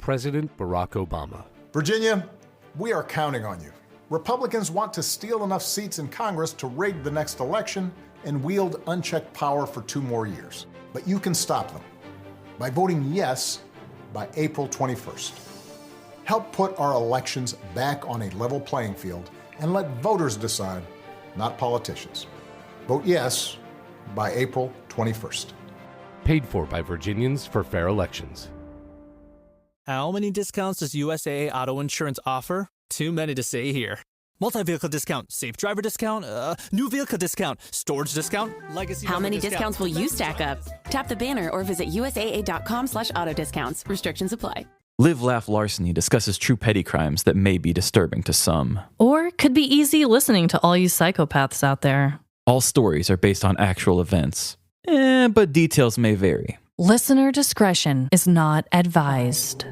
President Barack Obama. Virginia, we are counting on you. Republicans want to steal enough seats in Congress to rig the next election and wield unchecked power for 2 more years. But you can stop them by voting yes by April 21st. Help put our elections back on a level playing field and let voters decide, not politicians. Vote yes by April 21st. Paid for by Virginians for Fair Elections. How many discounts does USAA Auto Insurance offer? Too many to say here. Multi-vehicle discount, safe driver discount, new vehicle discount, storage discount, legacy. How many discount. discounts will you stack up? Tap the banner or visit usaa.com/auto discounts. Restrictions apply. Live, Laugh, Larceny discusses true petty crimes that may be disturbing to some. Or could be easy listening to all you psychopaths out there. All stories are based on actual events, but details may vary. Listener discretion is not advised.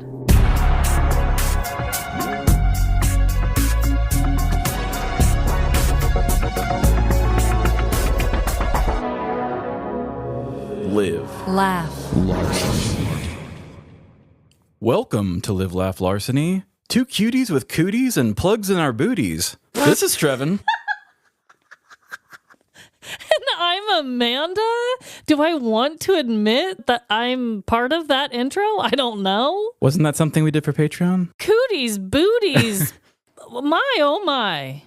Live, Laugh, Larceny. Welcome to Live, Laugh, Larceny. 2 cuties with cooties and plugs in our booties. This is Trevin. And I'm Amanda? Do I want to admit that I'm part of that intro? I don't know. Wasn't that something we did for Patreon? Cooties, booties. My, oh my.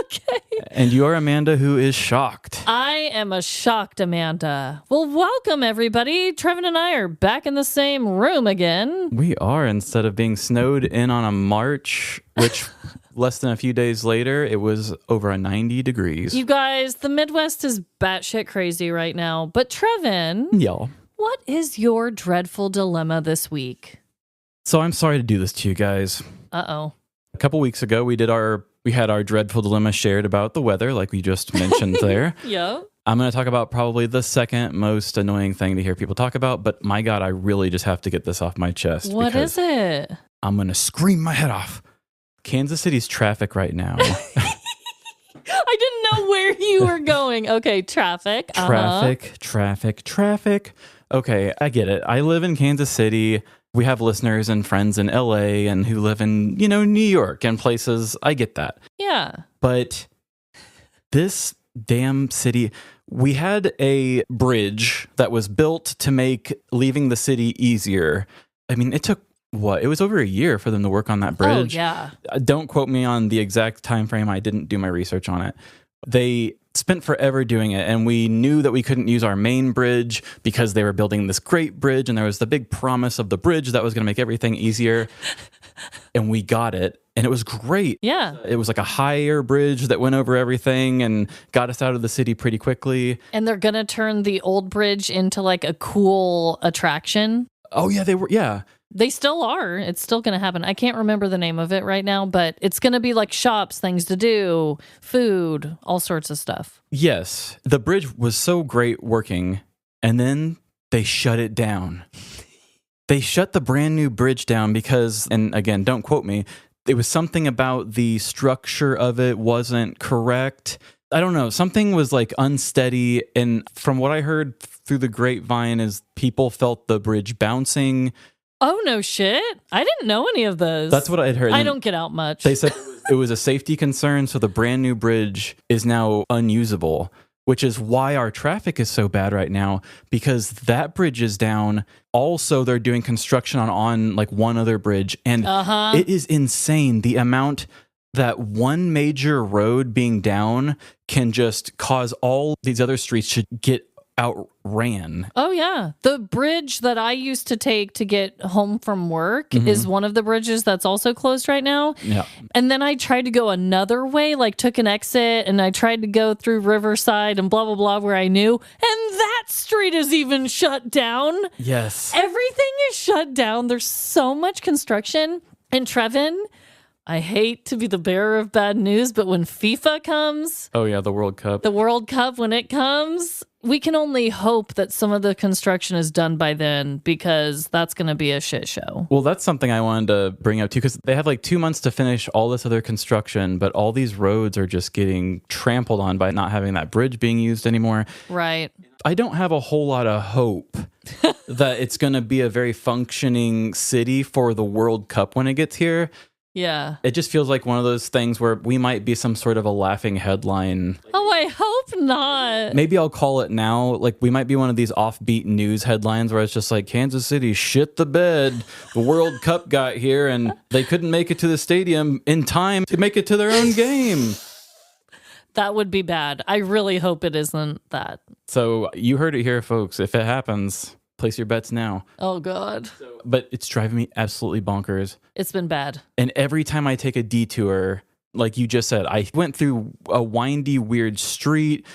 Okay. And you're Amanda, who is shocked. I am a shocked Amanda. Well, welcome everybody. Trevin and I are back in the same room again. We are, instead of being snowed in on a March, which less than a few days later, it was over 90 degrees. You guys, the Midwest is batshit crazy right now. But Trevin, Y'all. what is your dreadful dilemma this week? So I'm sorry to do this to you guys. Uh-oh. A couple weeks ago, we had our dreadful dilemma shared about the weather, like we just mentioned there. Yeah. I'm going to talk about probably the second most annoying thing to hear people talk about, but my God, I really just have to get this off my chest. What is it? I'm going to scream my head off. Kansas City's traffic right now. I didn't know where you were going. Okay, traffic. Traffic. Okay, I get it. I live in Kansas City. We have listeners and friends in LA and who live in, New York and places. I get that. Yeah. But this damn city, we had a bridge that was built to make leaving the city easier. I mean, it took it was over a year for them to work on that bridge. Oh, yeah. Don't quote me on the exact time frame. I didn't do my research on it. They spent forever doing it, and we knew that we couldn't use our main bridge because they were building this great bridge, and there was the big promise of the bridge that was going to make everything easier. And we got it, and it was great. Yeah. It was like a higher bridge that went over everything and got us out of the city pretty quickly. And they're going to turn the old bridge into like a cool attraction. Oh, yeah, they were. Yeah. They still are. It's still going to happen. I can't remember the name of it right now, but it's going to be like shops, things to do, food, all sorts of stuff. Yes. The bridge was so great working, and then they shut it down. They shut the brand new bridge down because, and again, don't quote me, it was something about the structure of it wasn't correct. I don't know. Something was like unsteady. And from what I heard through the grapevine is people felt the bridge bouncing. Oh, no shit. I didn't know any of those. That's what I had heard. I don't get out much. They said it was a safety concern, so the brand new bridge is now unusable, which is why our traffic is so bad right now, because that bridge is down. Also, they're doing construction on like one other bridge, and it is insane the amount that one major road being down can just cause all these other streets to get outran. Oh, yeah. The bridge that I used to take to get home from work is one of the bridges that's also closed right now. Yeah. And then I tried to go another way, like took an exit, and I tried to go through Riverside and blah, blah, blah, where I knew. And that street is even shut down. Yes. Everything is shut down. There's so much construction. And Trevin, I hate to be the bearer of bad news, but when FIFA comes, Oh, yeah, the World Cup. the World Cup, when it comes, we can only hope that some of the construction is done by then, because that's going to be a shit show. Well, that's something I wanted to bring up too, because they have like 2 months to finish all this other construction, but all these roads are just getting trampled on by not having that bridge being used anymore. Right. I don't have a whole lot of hope that it's going to be a very functioning city for the World Cup when it gets here. Yeah. It just feels like one of those things where we might be some sort of a laughing headline. Oh, I hope not. Maybe I'll call it now. Like, we might be one of these offbeat news headlines where it's just like, Kansas City shit the bed. The World Cup got here and they couldn't make it to the stadium in time to make it to their own game. That would be bad. I really hope it isn't that. So you heard it here, folks. If it happens, place your bets now. Oh, God. But it's driving me absolutely bonkers. It's been bad. And every time I take a detour, like you just said, I went through a windy, weird street,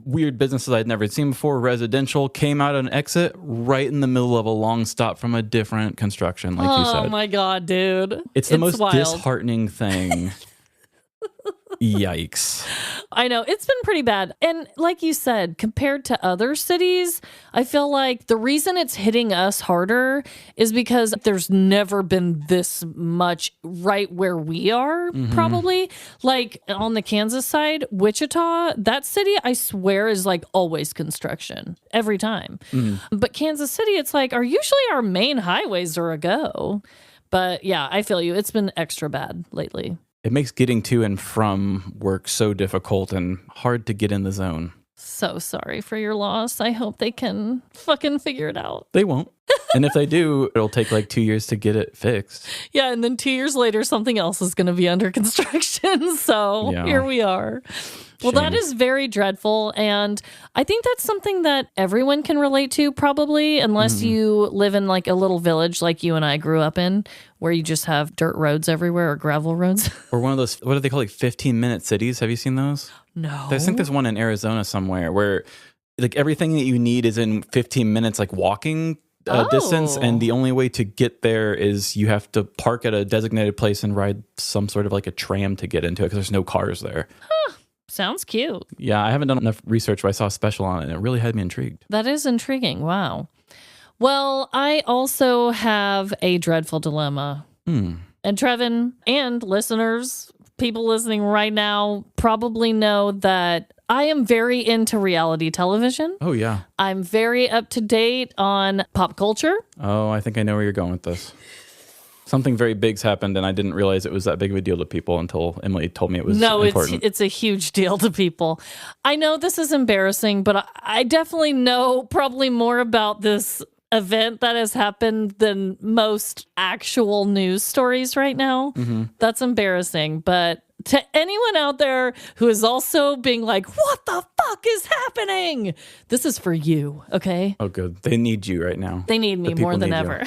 weird businesses I'd never seen before, residential, came out an exit right in the middle of a long stop from a different construction, like you said. Oh, my God, dude. It's the most wild. disheartening thing. Yikes. I know. It's been pretty bad. And like you said, compared to other cities, I feel like the reason it's hitting us harder is because there's never been this much right where we are, probably. Like on the Kansas side, Wichita, that city, I swear, is like always construction every time. But Kansas City, it's like usually our main highways are a go. But yeah, I feel you. It's been extra bad lately. It makes getting to and from work so difficult and hard to get in the zone. So sorry for your loss. I hope they can fucking figure it out. They won't. And if they do, it'll take like 2 years to get it fixed. Yeah, and then 2 years later, something else is going to be under construction. So Here we are. Well, that is very dreadful. And I think that's something that everyone can relate to, probably, unless you live in like a little village like you and I grew up in, where you just have dirt roads everywhere or gravel roads. Or one of those, what do they call, like 15-minute cities? Have you seen those? No. I think there's one in Arizona somewhere where like everything that you need is in 15 minutes, like walking distance. And the only way to get there is you have to park at a designated place and ride some sort of like a tram to get into it because there's no cars there. Huh. Sounds cute. Yeah, I haven't done enough research, but I saw a special on it and it really had me intrigued. That is intriguing. Wow. Well, I also have a dreadful dilemma. And Trevin and listeners, people listening right now, probably know that I am very into reality television. Oh, yeah. I'm very up to date on pop culture. Oh, I think I know where you're going with this. Something very big's happened, and I didn't realize it was that big of a deal to people until Emily told me it was important. It's a huge deal to people. I know this is embarrassing, but I definitely know probably more about this event that has happened than most actual news stories right now. That's embarrassing, but to anyone out there who is also being like, what the fuck is happening? This is for you, okay? Oh, good. They need you right now. They need me more than ever.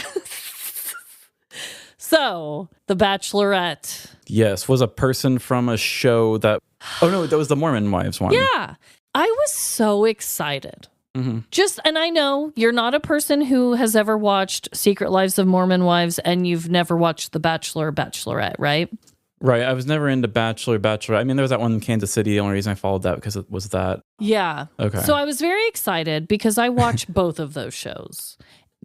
So, The Bachelorette. Yes, was a person from a show that... Oh, no, that was the Mormon Wives one. Yeah. I was so excited. And I know you're not a person who has ever watched Secret Lives of Mormon Wives and you've never watched The Bachelor or Bachelorette, right? Right. I was never into Bachelorette. I mean, there was that one in Kansas City. The only reason I followed that because it was that. Yeah. Okay. So I was very excited because I watched both of those shows.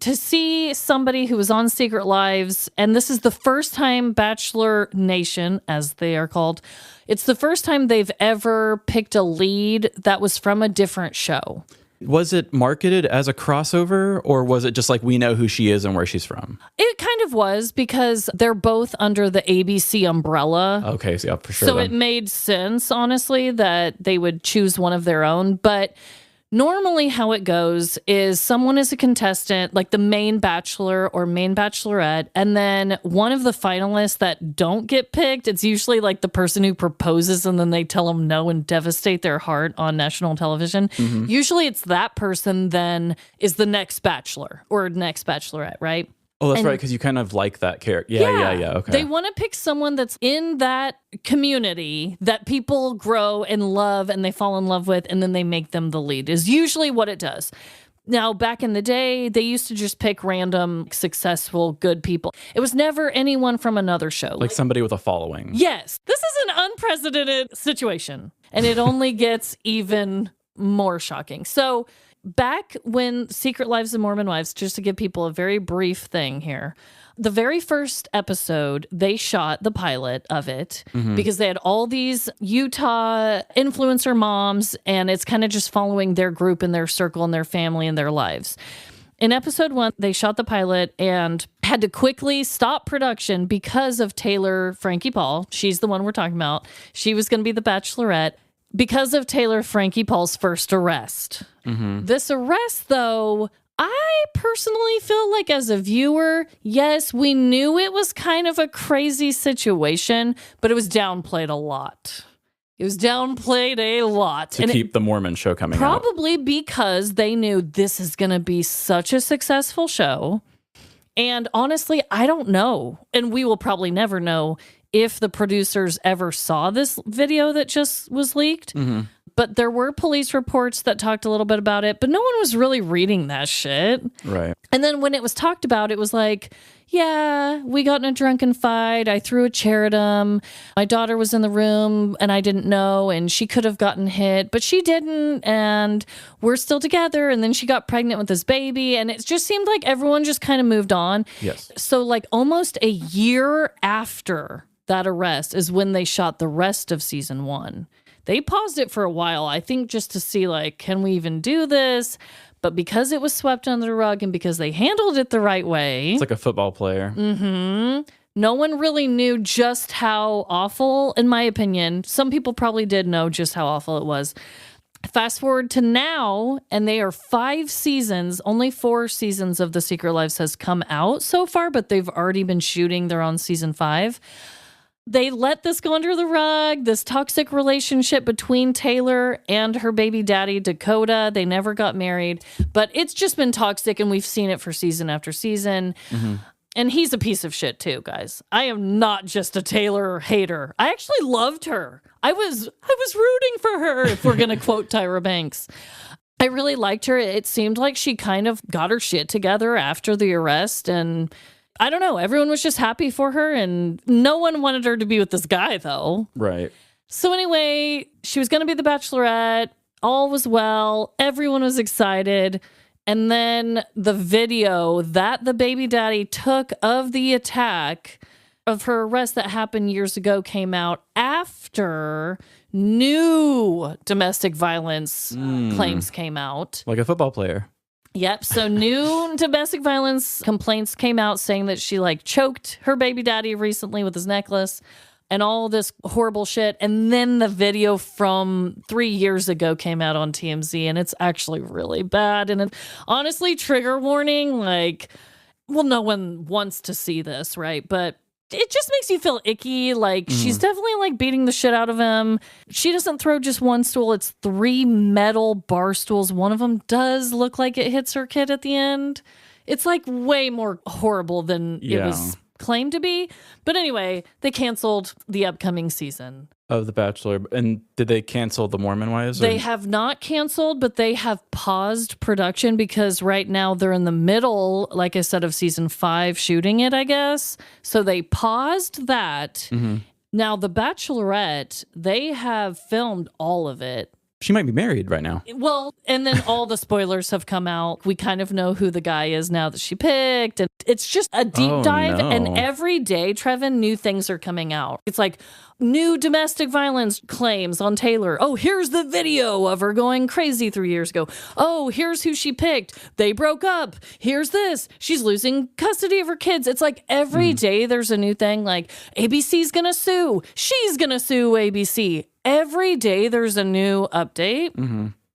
To see somebody who was on Secret Lives, and this is the first time Bachelor Nation, as they are called, it's the first time they've ever picked a lead that was from a different show. Was it marketed as a crossover, or was it just like we know who she is and where she's from? It kind of was because they're both under the ABC umbrella. Okay, so yeah, for sure. So it made sense, honestly, that they would choose one of their own. But normally how it goes is someone is a contestant, like the main bachelor or main bachelorette, and then one of the finalists that don't get picked, it's usually like the person who proposes and then they tell them no and devastate their heart on national television. Usually it's that person then is the next bachelor or next bachelorette, right? Oh, that's right, because you kind of like that character. Yeah, okay. They want to pick someone that's in that community that people grow and love and they fall in love with, and then they make them the lead, is usually what it does. Now, back in the day, they used to just pick random, successful, good people. It was never anyone from another show. Like somebody with a following. Yes. This is an unprecedented situation, and it only gets even more shocking. So back when Secret Lives of Mormon Wives, just to give people a very brief thing here, the very first episode, they shot the pilot of it because they had all these Utah influencer moms, and it's kind of just following their group and their circle and their family and their lives. In episode 1, they shot the pilot and had to quickly stop production because of Taylor Frankie Paul. She's the one we're talking about. She was going to be the Bachelorette because of Taylor Frankie Paul's first arrest. This arrest, though, I personally feel like as a viewer, yes, we knew it was kind of a crazy situation, but it was downplayed a lot. It was downplayed a lot. To keep the Mormon show coming out. Probably because they knew this is going to be such a successful show. And honestly, I don't know. And we will probably never know if the producers ever saw this video that just was leaked. But there were police reports that talked a little bit about it, but no one was really reading that shit. Right. And then when it was talked about, it was like, yeah, we got in a drunken fight. I threw a chair at him. My daughter was in the room and I didn't know, and she could have gotten hit, but she didn't. And we're still together. And then she got pregnant with this baby. And it just seemed like everyone just kind of moved on. Yes. So like almost a year after that arrest is when they shot the rest of season 1. They paused it for a while, I think, just to see, like, can we even do this? But because it was swept under the rug and because they handled it the right way. It's like a football player. No one really knew just how awful, in my opinion. Some people probably did know just how awful it was. Fast forward to now, and they are 5 seasons. Only 4 seasons of The Secret Lives has come out so far, but they've already been shooting. They're on season 5. They let this go under the rug, this toxic relationship between Taylor and her baby daddy, Dakota. They never got married, but it's just been toxic, and we've seen it for season after season. And he's a piece of shit too, guys. I am not just a Taylor hater. I actually loved her. I was rooting for her, if we're going to quote Tyra Banks. I really liked her. It seemed like she kind of got her shit together after the arrest, and I don't know. Everyone was just happy for her, and no one wanted her to be with this guy, though. Right. So anyway, she was going to be the Bachelorette. All was well. Everyone was excited. And then the video that the baby daddy took of the attack of her arrest that happened years ago came out after new domestic violence claims came out. Like a football player. Yep. So new domestic violence complaints came out saying that she like choked her baby daddy recently with his necklace and all this horrible shit. And then the video from 3 years ago came out on TMZ, and it's actually really bad. And it, honestly, trigger warning, like, well, no one wants to see this, right? But it just makes you feel icky. Like, she's definitely like beating the shit out of him. She doesn't throw just one stool. It's 3 metal bar stools. One of them does look like it hits her kid at the end. It's like way more horrible than it was claimed to be. But anyway, they canceled the upcoming season of The Bachelor. And did they cancel The Mormon Wives? They have not canceled, but they have paused production because right now they're in the middle, like I said, of season 5 shooting it, I guess. So they paused that. Now, The Bachelorette, they have filmed all of it. She might be married right now. Well, and then all the spoilers have come out. We kind of know who the guy is now that she picked. And it's just a deep dive. No. And every day, Trevin, new things are coming out. It's like new domestic violence claims on Taylor. Oh, here's the video of her going crazy 3 years ago. Oh, here's who she picked. They broke up. Here's this. She's losing custody of her kids. It's like every day there's a new thing. Like ABC's going to sue. She's going to sue ABC. Every day there's a new update.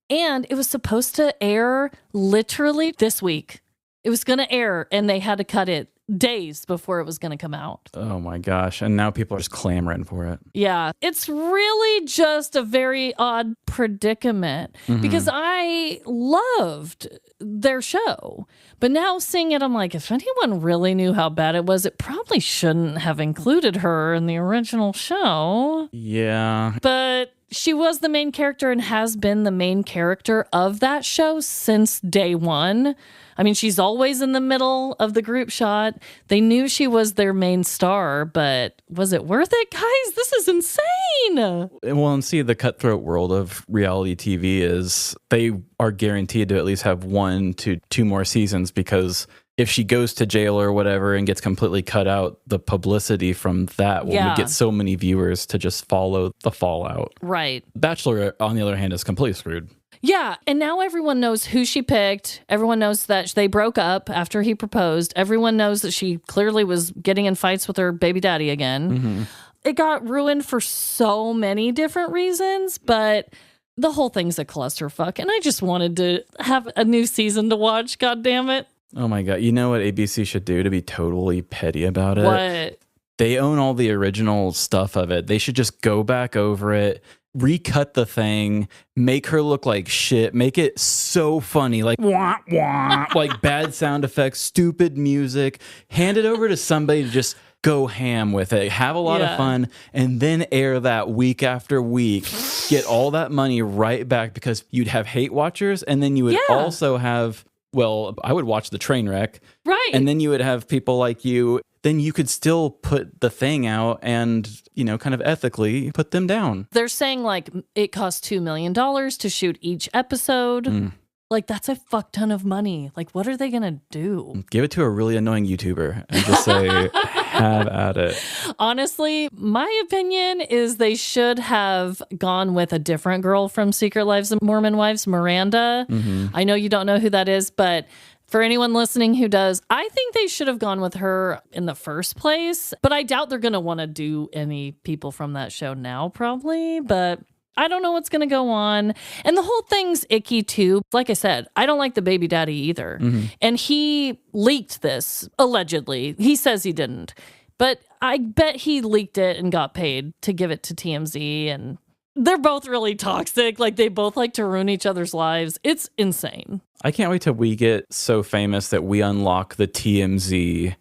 And it was supposed to air literally this week. It was going to air, and they had to cut it days before it was going to come out. Oh my gosh. And now people are just clamoring for it. Yeah. It's really just a very odd predicament because I loved their show. But now seeing it, I'm like, if anyone really knew how bad it was, it probably shouldn't have included her in the original show. Yeah. But she was the main character and has been the main character of that show since day one. I mean, she's always in the middle of the group shot. They knew she was their main star, but was it worth it, guys? This is insane. Well, and see, the cutthroat world of reality TV is they are guaranteed to at least have 1 to 2 more seasons, because if she goes to jail or whatever and gets completely cut out, the publicity from that will get so many viewers to just follow the fallout. Right. Bachelorette, on the other hand, is completely screwed. Yeah, and now everyone knows who she picked. Everyone knows that they broke up after he proposed. Everyone knows that she clearly was getting in fights with her baby daddy again. Mm-hmm. It got ruined for so many different reasons, but the whole thing's a clusterfuck, and I just wanted to have a new season to watch, God damn it. Oh my God. You know what ABC should do to be totally petty about it? What? They own all the original stuff of it. They should just go back over it, recut the thing, make her look like shit, make it so funny, like wah, wah, like bad sound effects, stupid music, hand it over to somebody to just go ham with it, have a lot of fun, and then air that week after week, get all that money right back, because you'd have hate watchers, and then you would also have, well, I would watch the train wreck. Right. And then you would have people like you. Then you could still put the thing out and, you know, kind of ethically put them down. They're saying, like, it costs $2 million to shoot each episode. Like, that's a fuck ton of money. Like, what are they going to do? Give it to a really annoying YouTuber and just say, have at it. Honestly, my opinion is they should have gone with a different girl from Secret Lives of Mormon Wives, Miranda. Mm-hmm. I know you don't know who that is, but for anyone listening who does, I think they should have gone with her in the first place. But I doubt they're going to want to do any people from that show now, probably. But I don't know what's going to go on. And the whole thing's icky, too. Like I said, I don't like the baby daddy either. Mm-hmm. And he leaked this, allegedly. He says he didn't. But I bet he leaked it and got paid to give it to TMZ. And they're both really toxic. Like, they both like to ruin each other's lives. It's insane. I can't wait till we get so famous that we unlock the TMZ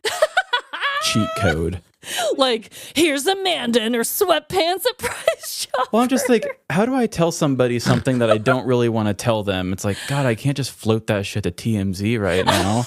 cheat code. Like, here's Amanda in her sweatpants at Price Chopper. Well, I'm just like, how do I tell somebody something that I don't really want to tell them? It's like, God, I can't just float that shit to TMZ right now.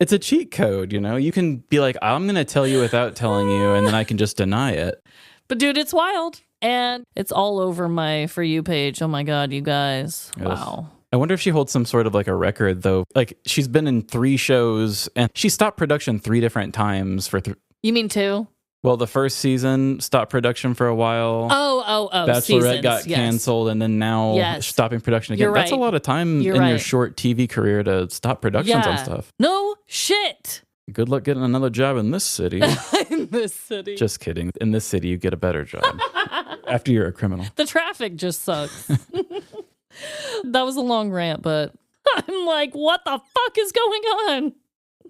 It's a cheat code, you know? You can be like, I'm going to tell you without telling you, and then I can just deny it. But dude, it's wild. And it's all over my For You page. Oh my God, you guys. Yes. Wow. I wonder if she holds some sort of like a record, though. Like, she's been in 3 shows, and she stopped production 3 different times for You mean 2? Well, the first season stopped production for a while. Oh. Bachelorette seasons, got canceled, and then now stopping production again. That's a lot of time in your short TV career to stop productions on stuff. No shit. Good luck getting another job in this city. In this city. Just kidding. In this city, you get a better job after you're a criminal. The traffic just sucks. That was a long rant, but I'm like, what the fuck is going on?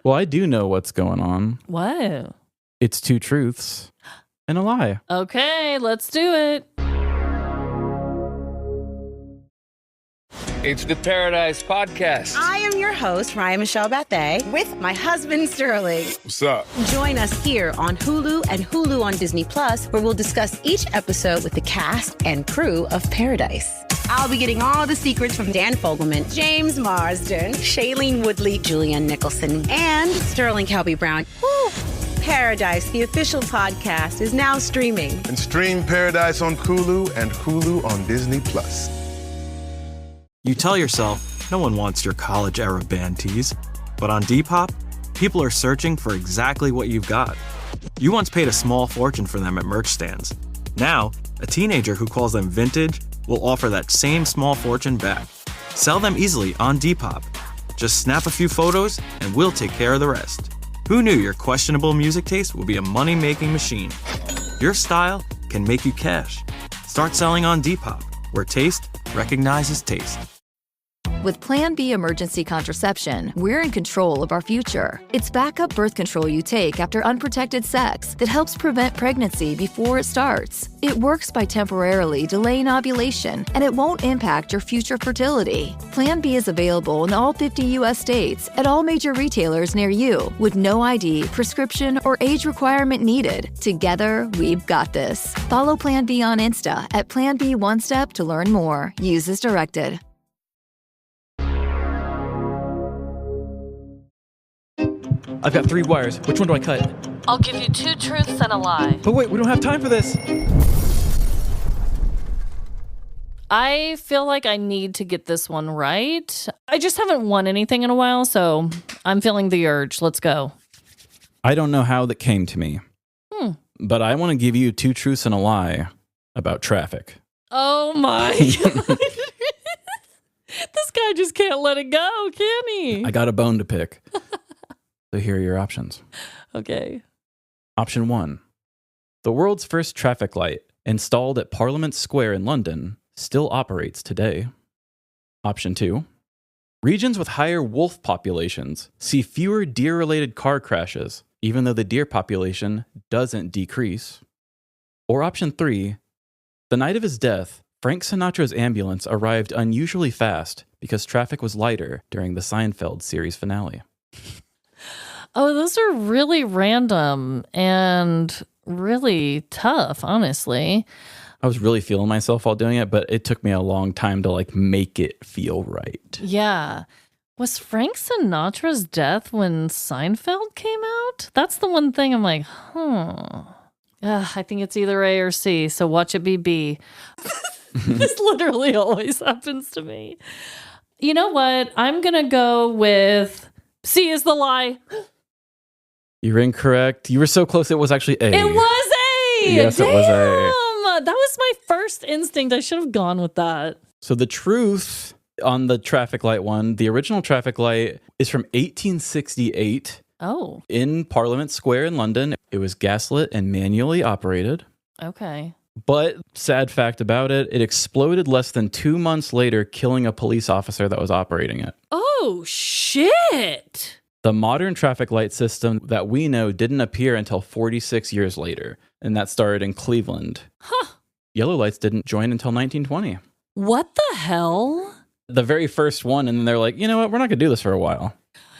Well, I do know what's going on. What? It's 2 truths and a lie. Okay, let's do it. It's the Paradise Podcast. I am your host, Ryan Michelle Bethay, with my husband, Sterling. What's up? Join us here on Hulu and Hulu on Disney Plus, where we'll discuss each episode with the cast and crew of Paradise. I'll be getting all the secrets from Dan Fogelman, James Marsden, Shailene Woodley, Julianne Nicholson, and Sterling Kelby-Brown. Woo! Paradise, the official podcast, is now streaming. And stream Paradise on Hulu and Hulu on Disney Plus. You tell yourself, no one wants your college-era band tees. But on Depop, people are searching for exactly what you've got. You once paid a small fortune for them at merch stands. Now, a teenager who calls them vintage will offer that same small fortune back. Sell them easily on Depop. Just snap a few photos, and we'll take care of the rest. Who knew your questionable music taste would be a money-making machine? Your style can make you cash. Start selling on Depop, where taste recognizes taste. With Plan B emergency contraception, we're in control of our future. It's backup birth control you take after unprotected sex that helps prevent pregnancy before it starts. It works by temporarily delaying ovulation, and it won't impact your future fertility. Plan B is available in all 50 U.S. states at all major retailers near you, with no ID, prescription, or age requirement needed. Together, we've got this. Follow Plan B on Insta at Plan B One Step to learn more. Use as directed. I've got 3 wires. Which one do I cut? I'll give you 2 truths and a lie. But wait, we don't have time for this. I feel like I need to get this one right. I just haven't won anything in a while, so I'm feeling the urge. Let's go. I don't know how that came to me, but I want to give you 2 truths and a lie about traffic. Oh my God. This guy just can't let it go, can he? I got a bone to pick. So here are your options. Okay. Option 1. The world's first traffic light, installed at Parliament Square in London, still operates today. Option 2. Regions with higher wolf populations see fewer deer-related car crashes, even though the deer population doesn't decrease. Or option 3. The night of his death, Frank Sinatra's ambulance arrived unusually fast because traffic was lighter during the Seinfeld series finale. Oh, those are really random and really tough, honestly. I was really feeling myself while doing it, but it took me a long time to make it feel right. Yeah. Was Frank Sinatra's death when Seinfeld came out? That's the one thing I'm like, I think it's either A or C, so watch it be B. This literally always happens to me. You know what? I'm going to go with C is the lie. You're incorrect. You were so close. It was actually A. It was A. Yes, Damn. It was A. That was my first instinct. I should have gone with that. So the truth on the traffic light one, the original traffic light is from 1868. Oh. In Parliament Square in London. It was gaslit and manually operated. Okay. But sad fact about it, it exploded less than 2 months later, killing a police officer that was operating it. Oh, shit. The modern traffic light system that we know didn't appear until 46 years later, and that started in Cleveland. Huh. Yellow lights didn't join until 1920. What the hell? The very first one, and then they're like, you know what, we're not going to do this for a while.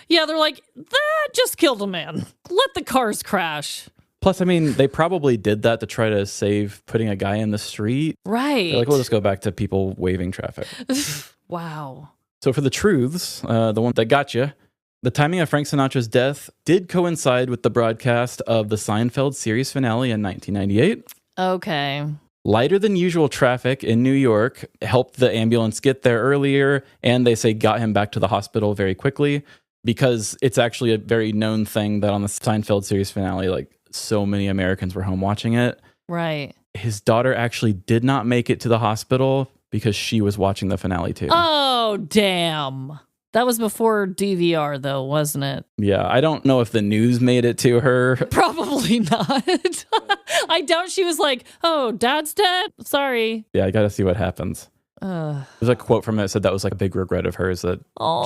Yeah, they're like, that just killed a man. Let the cars crash. Plus, I mean, they probably did that to try to save putting a guy in the street. Right. They're like, we'll just go back to people waving traffic. Wow. So for the truths, the one that got you, the timing of Frank Sinatra's death did coincide with the broadcast of the Seinfeld series finale in 1998. Okay. Lighter than usual traffic in New York helped the ambulance get there earlier, and they say got him back to the hospital very quickly, because it's actually a very known thing that on the Seinfeld series finale, so many Americans were home watching it. Right. His daughter actually did not make it to the hospital because she was watching the finale too. Oh, damn. That was before DVR, though, wasn't it? Yeah, I don't know if the news made it to her. Probably not. I doubt she was like, oh, dad's dead? Sorry. Yeah, I got to see what happens. There's a quote from it that said that was a big regret of hers, that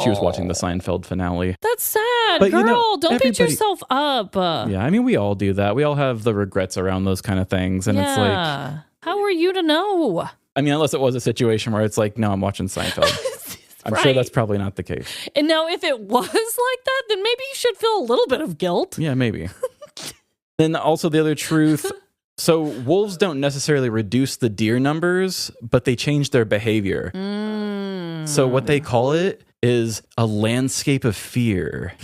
she was watching the Seinfeld finale. That's sad. But, girl, don't beat yourself up. Yeah, I mean, we all do that. We all have the regrets around those kind of things. And it's like, how are you to know? I mean, unless it was a situation where it's like, no, I'm watching Seinfeld. I'm sure that's probably not the case. And now, if it was like that, then maybe you should feel a little bit of guilt. Yeah, maybe. Then also the other truth. So wolves don't necessarily reduce the deer numbers, but they change their behavior. So what they call it is a landscape of fear.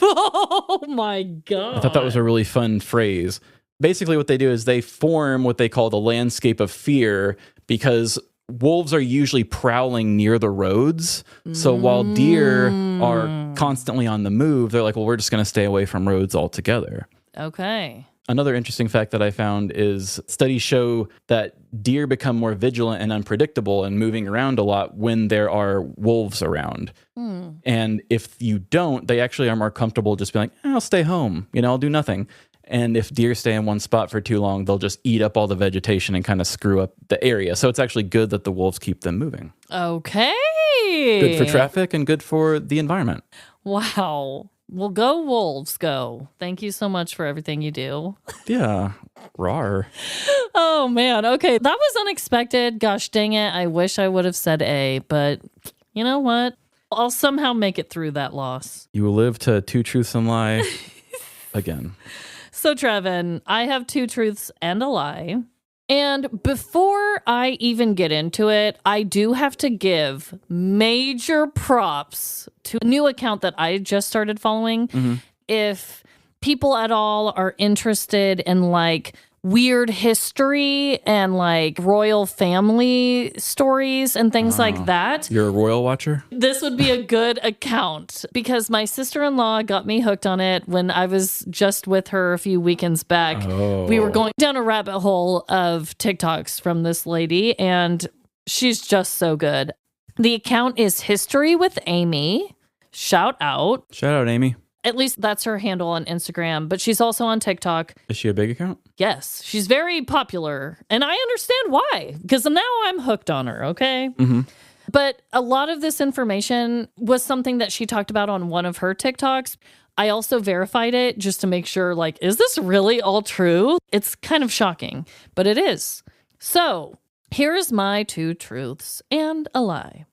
Oh my God. I thought that was a really fun phrase. Basically what they do is they form what they call the landscape of fear, because wolves are usually prowling near the roads. So while deer are constantly on the move, they're like, well, we're just going to stay away from roads altogether. Okay. Another interesting fact that I found is studies show that deer become more vigilant and unpredictable and moving around a lot when there are wolves around. And if you don't, they actually are more comfortable just being like, I'll stay home, I'll do nothing. And if deer stay in one spot for too long, they'll just eat up all the vegetation and kind of screw up the area. So it's actually good that the wolves keep them moving. Okay. Yay! Good for traffic and good for the environment. Wow. Well, go Wolves, go. Thank you so much for everything you do. Yeah. Rawr. Oh, man. Okay, that was unexpected. Gosh dang it. I wish I would have said A, but you know what? I'll somehow make it through that loss. You will live to 2 truths and lie again. So, Trevin, I have 2 truths and a lie. And before I even get into it, I do have to give major props to a new account that I just started following. Mm-hmm. If people at all are interested in like weird history and like royal family stories and things like that. You're a royal watcher? This would be a good account because my sister-in-law got me hooked on it when I was just with her a few weekends back. Oh. We were going down a rabbit hole of TikToks from this lady and she's just so good. The account is History with Amy. Shout out. Shout out, Amy. At least that's her handle on Instagram, but she's also on TikTok. Is she a big account? Yes, she's very popular, and I understand why, because now I'm hooked on her, okay? Mm-hmm. But a lot of this information was something that she talked about on one of her TikToks. I also verified it just to make sure, like, is this really all true? It's kind of shocking, but it is. So here's my 2 truths and a lie.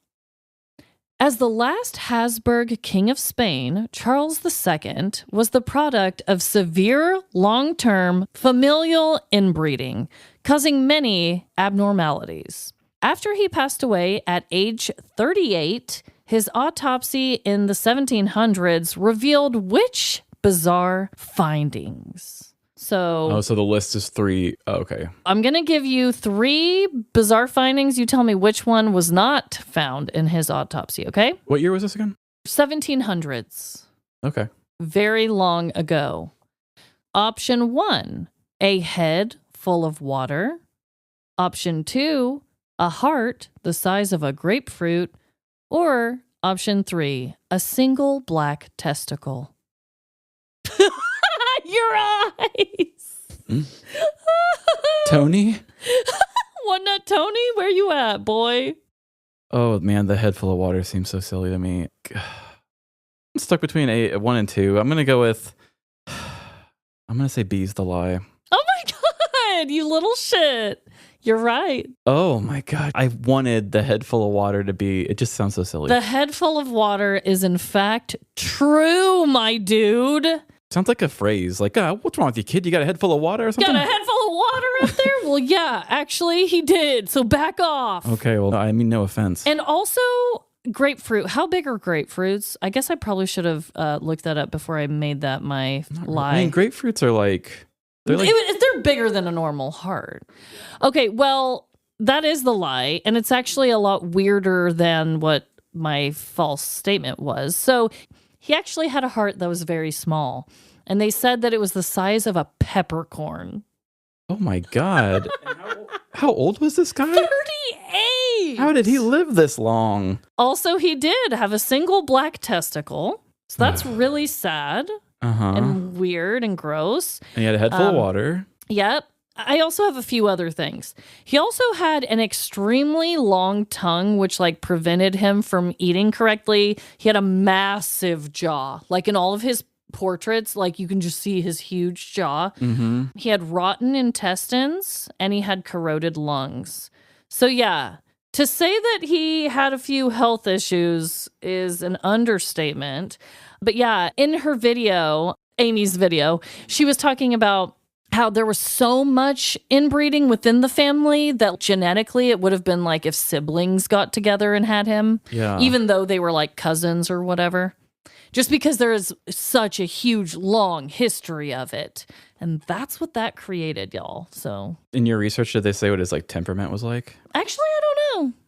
As the last Habsburg king of Spain, Charles II was the product of severe long-term familial inbreeding, causing many abnormalities. After he passed away at age 38, his autopsy in the 1700s revealed which bizarre findings. So the list is 3. Oh, okay. I'm going to give you 3 bizarre findings. You tell me which one was not found in his autopsy, okay? What year was this again? 1700s. Okay. Very long ago. Option 1, a head full of water. Option 2, a heart the size of a grapefruit. Or option 3, a single black testicle. Your eyes. Tony? One Nut Tony, where you at, boy? Oh, man, the head full of water seems so silly to me. I'm stuck between 1 and 2. I'm going to say B's the lie. Oh my God, you little shit. You're right. Oh my God. I wanted the head full of water to be, it just sounds so silly. The head full of water is in fact true, my dude. Sounds like a phrase. Like, what's wrong with you, kid? You got a head full of water or something? Got a head full of water up there? Well, yeah, actually he did. So back off. Okay, well, I mean, no offense. And also grapefruit. How big are grapefruits? I guess I probably should have looked that up before I made that my lie. I mean, grapefruits are like... They're bigger than a normal heart. Okay, well, that is the lie. And it's actually a lot weirder than what my false statement was. So he actually had a heart that was very small. And they said that it was the size of a peppercorn. Oh my God. How old was this guy? 38! How did he live this long? Also, he did have a single black testicle. So that's really sad. And weird and gross. And he had a head full of water. Yep. I also have a few other things. He also had an extremely long tongue, which like prevented him from eating correctly. He had a massive jaw. Like in all of his portraits, like you can just see his huge jaw. Mm-hmm. He had rotten intestines and he had corroded lungs. So yeah, to say that he had a few health issues is an understatement. But yeah, in her video, Amy's video, she was talking about how there was so much inbreeding within the family that genetically it would have been like if siblings got together and had him, even though they were like cousins or whatever. Just because there is such a huge, long history of it. And that's what that created, y'all. So in your research, did they say what his like temperament was like? Actually,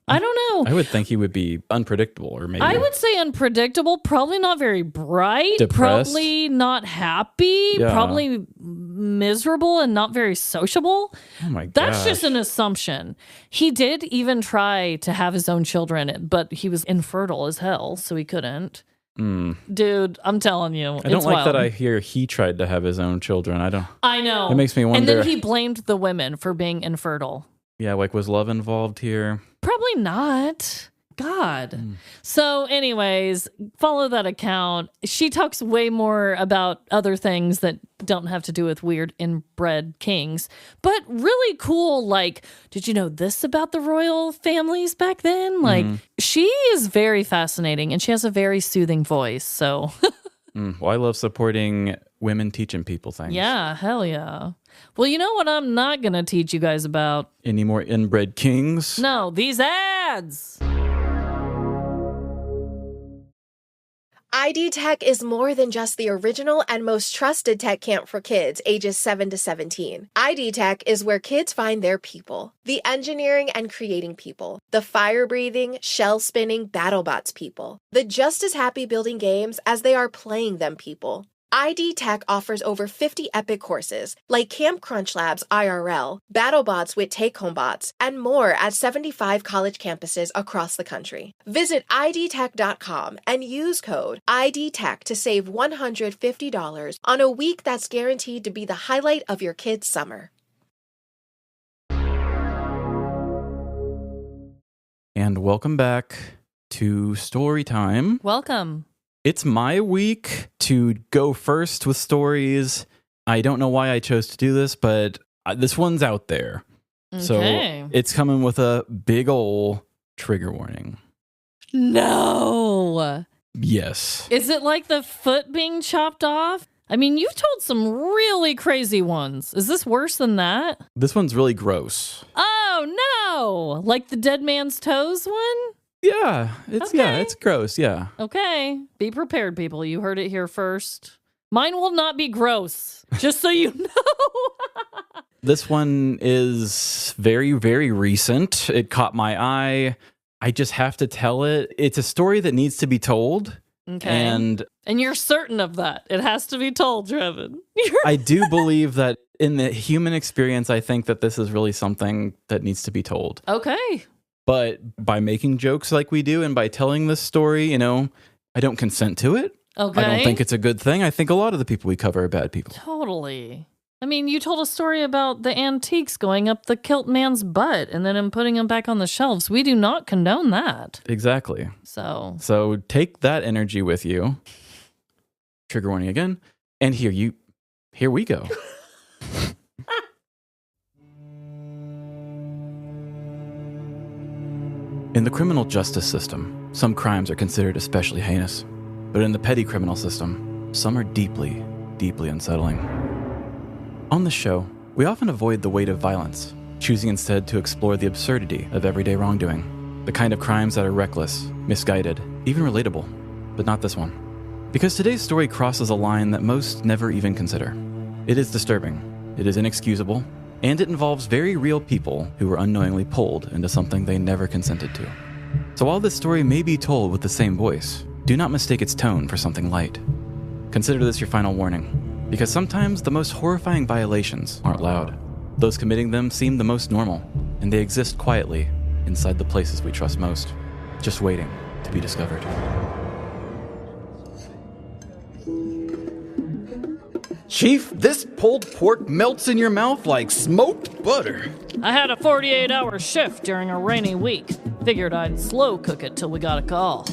I don't know. I would think he would be unpredictable, or maybe. I would say unpredictable, probably not very bright, depressed. Probably not happy, probably miserable and not very sociable. Oh my god. That's just an assumption. He did even try to have his own children, but he was infertile as hell, so he couldn't. Dude, I'm telling you. I don't like that I hear he tried to have his own children. I know. It makes me wonder. And then he blamed the women for being infertile. Yeah, like was love involved here? Probably not. God. So anyways, follow that account. She talks way more about other things that don't have to do with weird inbred kings, but really cool. Like, did you know this about the royal families back then? Like, she is very fascinating and she has a very soothing voice. So, Well, I love supporting women teaching people things. Yeah, hell yeah. Well, you know what I'm not going to teach you guys about? Any more inbred kings? No, these ads. ID Tech is more than just the original and most trusted tech camp for kids ages 7 to 17. ID Tech is where kids find their people. The engineering and creating people. The fire-breathing, shell-spinning BattleBots people. The just as happy building games as they are playing them people. ID Tech offers over 50 epic courses, like Camp Crunch Labs IRL, BattleBots with Take-Home Bots, and more at 75 college campuses across the country. Visit idtech.com and use code IDTech to save $150 on a week that's guaranteed to be the highlight of your kid's summer. And welcome back to Story Time. Welcome. It's my week to go first with stories. I don't know why I chose to do this, but this one's out there. Okay. So it's coming with a big ol' trigger warning. No. Yes. Is it like the foot being chopped off? I mean, you've told some really crazy ones. Is this worse than that? This one's really gross. Oh, no. Like the dead man's toes one? Yeah, it's gross, yeah. Okay. Be prepared, people. You heard it here first. Mine will not be gross, just so you know. This one is very, very recent. It caught my eye. I just have to tell it. It's a story that needs to be told. Okay. And you're certain of that. It has to be told, Trevin. I do believe that in the human experience, I think that this is really something that needs to be told. Okay. But by making jokes like we do and by telling this story, you know, I don't consent to it. Okay. I don't think it's a good thing. I think a lot of the people we cover are bad people. Totally. I mean, you told a story about the antiques going up the kilt man's butt and then him putting them back on the shelves. We do not condone that. Exactly. So take that energy with you. Trigger warning again. And here we go. In the criminal justice system, some crimes are considered especially heinous. But in the petty criminal system, some are deeply, deeply unsettling. On the show, we often avoid the weight of violence, choosing instead to explore the absurdity of everyday wrongdoing. The kind of crimes that are reckless, misguided, even relatable. But not this one. Because today's story crosses a line that most never even consider. It is disturbing, it is inexcusable, and it involves very real people who were unknowingly pulled into something they never consented to. So while this story may be told with the same voice, do not mistake its tone for something light. Consider this your final warning, because sometimes the most horrifying violations aren't loud. Those committing them seem the most normal, and they exist quietly inside the places we trust most, just waiting to be discovered. Chief, this pulled pork melts in your mouth like smoked butter. I had a 48-hour shift during a rainy week. Figured I'd slow cook it till we got a call.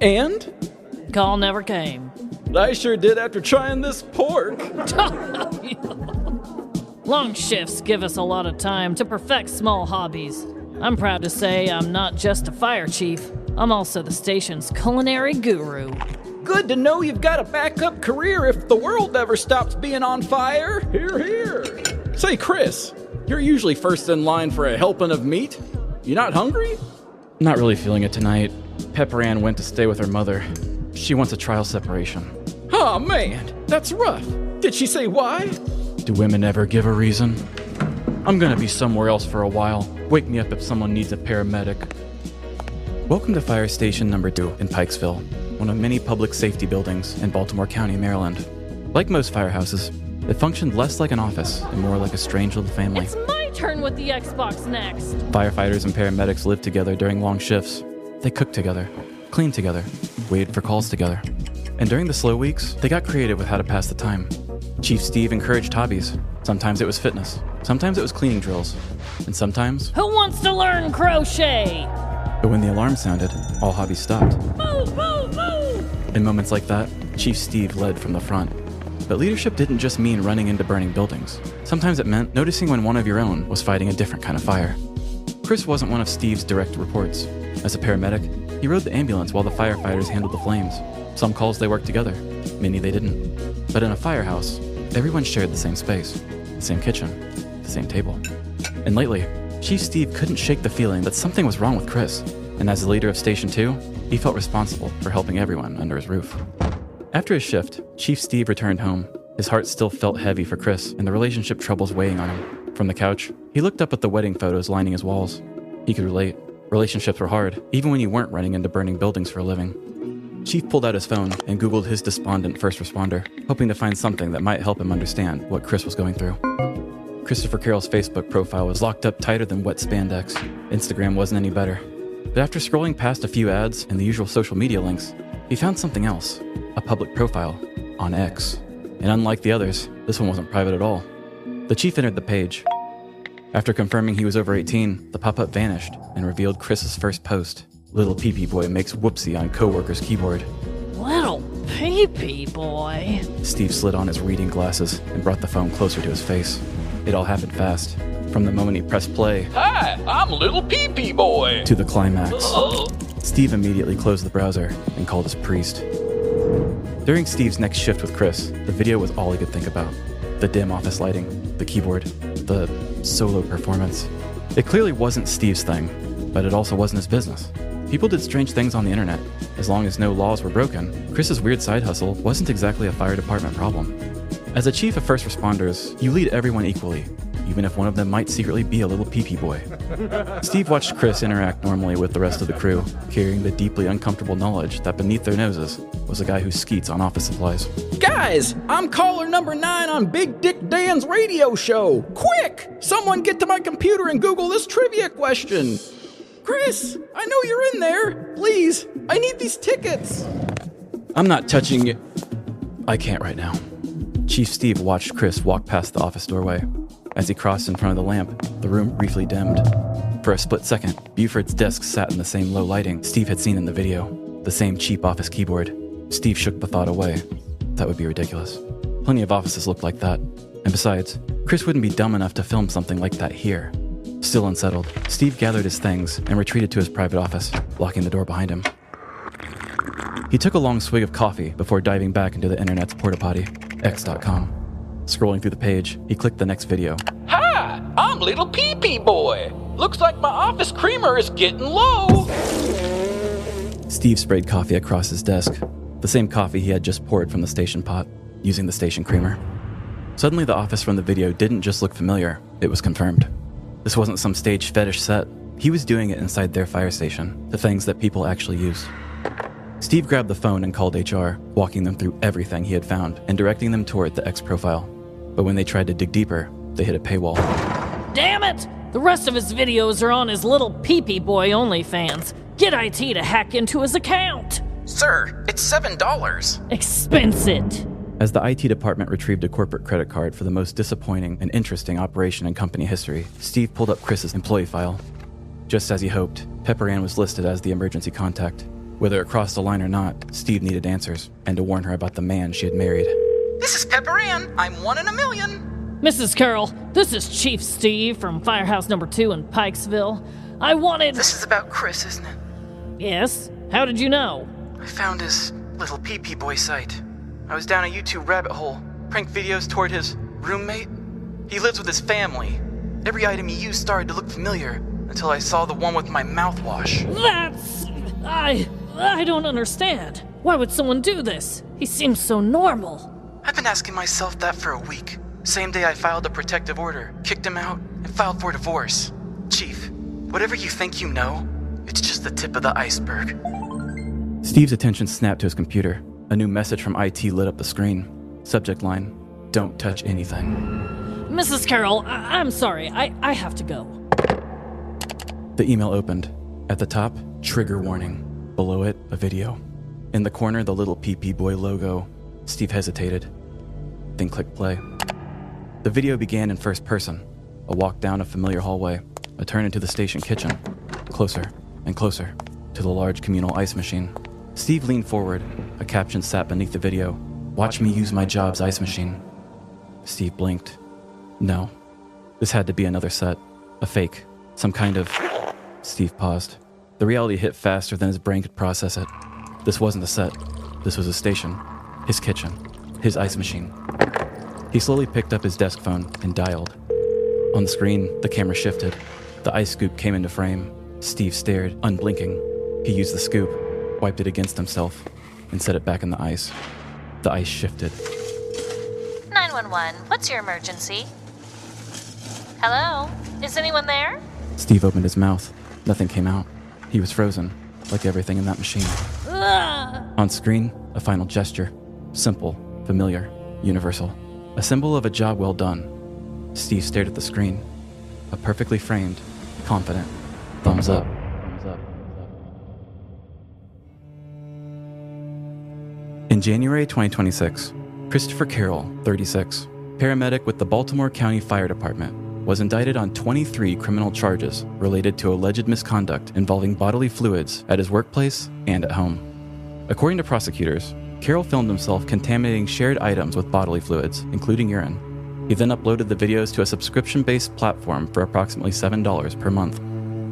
And? Call never came. I sure did after trying this pork. Long shifts give us a lot of time to perfect small hobbies. I'm proud to say I'm not just a fire chief. I'm also the station's culinary guru. Good to know you've got a backup career if the world ever stops being on fire. Hear, hear. Say, Chris, you're usually first in line for a helping of meat. You not hungry? Not really feeling it tonight. Pepper Ann went to stay with her mother. She wants a trial separation. Oh, man, that's rough. Did she say why? Do women ever give a reason? I'm gonna be somewhere else for a while. Wake me up if someone needs a paramedic. Welcome to Fire Station Number 2 in Pikesville, one of many public safety buildings in Baltimore County, Maryland. Like most firehouses, it functioned less like an office and more like a strange little family. It's my turn with the Xbox next. Firefighters and paramedics lived together during long shifts. They cooked together, cleaned together, waited for calls together. And during the slow weeks, they got creative with how to pass the time. Chief Steve encouraged hobbies. Sometimes it was fitness. Sometimes it was cleaning drills. And sometimes... Who wants to learn crochet? But when the alarm sounded, all hobbies stopped. Move, move, move! In moments like that, Chief Steve led from the front. But leadership didn't just mean running into burning buildings. Sometimes it meant noticing when one of your own was fighting a different kind of fire. Chris wasn't one of Steve's direct reports. As a paramedic, he rode the ambulance while the firefighters handled the flames. Some calls they worked together, many they didn't. But in a firehouse, everyone shared the same space, the same kitchen, the same table. And lately, Chief Steve couldn't shake the feeling that something was wrong with Chris. And as the leader of Station 2, he felt responsible for helping everyone under his roof. After his shift, Chief Steve returned home. His heart still felt heavy for Chris and the relationship troubles weighing on him. From the couch, he looked up at the wedding photos lining his walls. He could relate. Relationships were hard, even when you weren't running into burning buildings for a living. Chief pulled out his phone and Googled his despondent first responder, hoping to find something that might help him understand what Chris was going through. Christopher Carroll's Facebook profile was locked up tighter than wet spandex. Instagram wasn't any better. But after scrolling past a few ads and the usual social media links, he found something else, a public profile on X. And unlike the others, this one wasn't private at all. The chief entered the page. After confirming he was over 18, the pop-up vanished and revealed Chris's first post. Little pee-pee boy makes whoopsie on coworker's keyboard. Little pee-pee boy. Steve slid on his reading glasses and brought the phone closer to his face. It all happened fast. From the moment he pressed play, "Hi, I'm Little Pee-Pee Boy," to the climax. Steve immediately closed the browser and called his priest. During Steve's next shift with Chris, the video was all he could think about. The dim office lighting, the keyboard, the solo performance. It clearly wasn't Steve's thing, but it also wasn't his business. People did strange things on the internet. As long as no laws were broken, Chris's weird side hustle wasn't exactly a fire department problem. As a chief of first responders, you lead everyone equally, even if one of them might secretly be a little pee-pee boy. Steve watched Chris interact normally with the rest of the crew, carrying the deeply uncomfortable knowledge that beneath their noses was a guy who skeets on office supplies. "Guys, I'm caller number 9 on Big Dick Dan's radio show. Quick! Someone get to my computer and Google this trivia question. Chris, I know you're in there. Please, I need these tickets." "I'm not touching it." "I can't right now." Chief Steve watched Chris walk past the office doorway. As he crossed in front of the lamp, the room briefly dimmed. For a split second, Buford's desk sat in the same low lighting Steve had seen in the video, the same cheap office keyboard. Steve shook the thought away. That would be ridiculous. Plenty of offices looked like that. And besides, Chris wouldn't be dumb enough to film something like that here. Still unsettled, Steve gathered his things and retreated to his private office, locking the door behind him. He took a long swig of coffee before diving back into the internet's porta-potty, x.com. Scrolling through the page, he clicked the next video. "Hi, I'm Little Pee-Pee Boy. Looks like my office creamer is getting low." Steve sprayed coffee across his desk, the same coffee he had just poured from the station pot, using the station creamer. Suddenly the office from the video didn't just look familiar, it was confirmed. This wasn't some stage fetish set. He was doing it inside their fire station, the things that people actually use. Steve grabbed the phone and called HR, walking them through everything he had found and directing them toward the X profile. But when they tried to dig deeper, they hit a paywall. Damn it! The rest of his videos are on his Little Pee-Pee Boy OnlyFans. Get IT to hack into his account. "Sir, it's $7. Expense it. As the IT department retrieved a corporate credit card for the most disappointing and interesting operation in company history, Steve pulled up Chris's employee file. Just as he hoped, Pepper Ann was listed as the emergency contact. Whether it crossed the line or not, Steve needed answers, and to warn her about the man she had married. "This is Pepper Ann. I'm 1 in a million." Mrs. Carroll, this is Chief Steve from Firehouse number 2 in Pikesville. I wanted... This is about Chris, isn't it? Yes? How did you know? I found his Little Pee-Pee Boy site. I was down a YouTube rabbit hole. Prank videos toward his roommate. He lives with his family. Every item he used started to look familiar until I saw the one with my mouthwash. That's... I don't understand. Why would someone do this? He seems so normal. I've been asking myself that for a week. Same day I filed a protective order, kicked him out, and filed for divorce. Chief, whatever you think you know, it's just the tip of the iceberg. Steve's attention snapped to his computer. A new message from IT lit up the screen. Subject line, "Don't touch anything." Mrs. Carroll, I'm sorry. I have to go. The email opened. At the top, trigger warning. Below it, a video. In the corner, the Little Pee-Pee Boy logo. Steve hesitated, then clicked play. The video began in first person. A walk down a familiar hallway, a turn into the station kitchen. Closer. The camera and closer to the large communal ice machine. Steve leaned forward. A caption sat beneath the video. "Watch me use my job's ice machine." Steve blinked. No. This had to be another set. A fake. Some kind of... Steve paused. The reality hit faster than his brain could process it. This wasn't a set. This was a station. His kitchen. His ice machine. He slowly picked up his desk phone and dialed. On the screen, the camera shifted. The ice scoop came into frame. Steve stared, unblinking. He used the scoop, wiped it against himself, and set it back in the ice. The ice shifted. 911, what's your emergency? Hello? Is anyone there? Steve opened his mouth. Nothing came out. He was frozen, like everything in that machine. Ugh. On screen, a final gesture. Simple, familiar, universal. A symbol of a job well done. Steve stared at the screen. A perfectly framed, confident thumbs up. In January 2026, Christopher Carroll, 36, paramedic with the Baltimore County Fire Department, was indicted on 23 criminal charges related to alleged misconduct involving bodily fluids at his workplace and at home. According to prosecutors, Carroll filmed himself contaminating shared items with bodily fluids, including urine. He then uploaded the videos to a subscription-based platform for approximately $7 per month.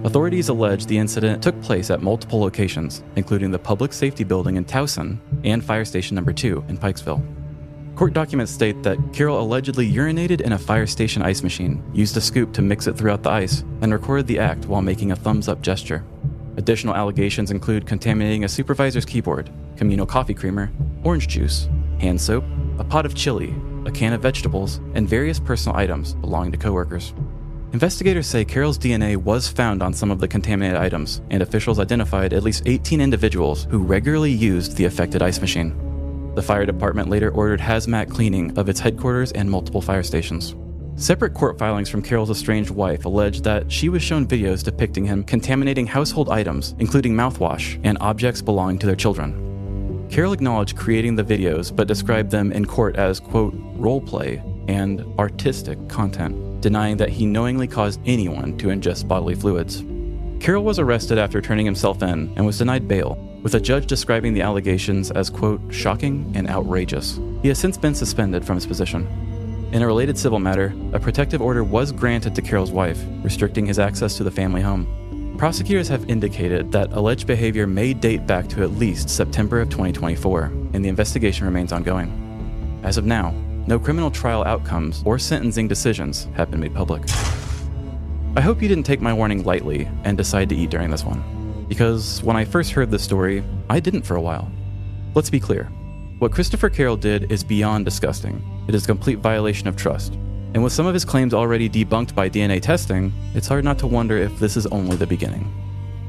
Authorities allege the incident took place at multiple locations, including the Public Safety Building in Towson and Fire Station No. 2 in Pikesville. Court documents state that Carroll allegedly urinated in a fire station ice machine, used a scoop to mix it throughout the ice, and recorded the act while making a thumbs-up gesture. Additional allegations include contaminating a supervisor's keyboard, communal coffee creamer, orange juice, hand soap, a pot of chili, a can of vegetables, and various personal items belonging to coworkers. Investigators say Carroll's DNA was found on some of the contaminated items, and officials identified at least 18 individuals who regularly used the affected ice machine. The fire department later ordered hazmat cleaning of its headquarters and multiple fire stations. Separate court filings from Carroll's estranged wife allege that she was shown videos depicting him contaminating household items, including mouthwash and objects belonging to their children. Carroll acknowledged creating the videos, but described them in court as, quote, role play and artistic content, denying that he knowingly caused anyone to ingest bodily fluids. Carroll was arrested after turning himself in and was denied bail, with a judge describing the allegations as, quote, shocking and outrageous. He has since been suspended from his position. In a related civil matter, a protective order was granted to Carroll's wife, restricting his access to the family home. Prosecutors have indicated that alleged behavior may date back to at least September of 2024, and the investigation remains ongoing. As of now, no criminal trial outcomes or sentencing decisions have been made public. I hope you didn't take my warning lightly and decide to eat during this one, because when I first heard this story, I didn't for a while. Let's be clear. What Christopher Carroll did is beyond disgusting. It is a complete violation of trust. And with some of his claims already debunked by DNA testing, it's hard not to wonder if this is only the beginning.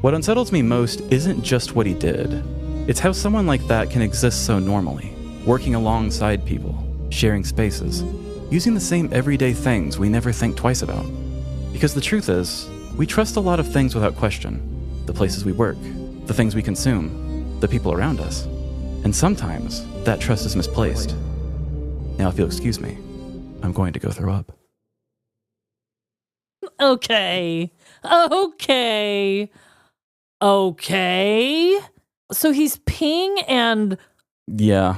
What unsettles me most isn't just what he did. It's how someone like that can exist so normally, working alongside people, sharing spaces, using the same everyday things we never think twice about. Because the truth is, we trust a lot of things without question. The places we work, the things we consume, the people around us. And sometimes, that trust is misplaced. Now, if you'll excuse me, I'm going to go throw up. Okay. So he's peeing and... Yeah,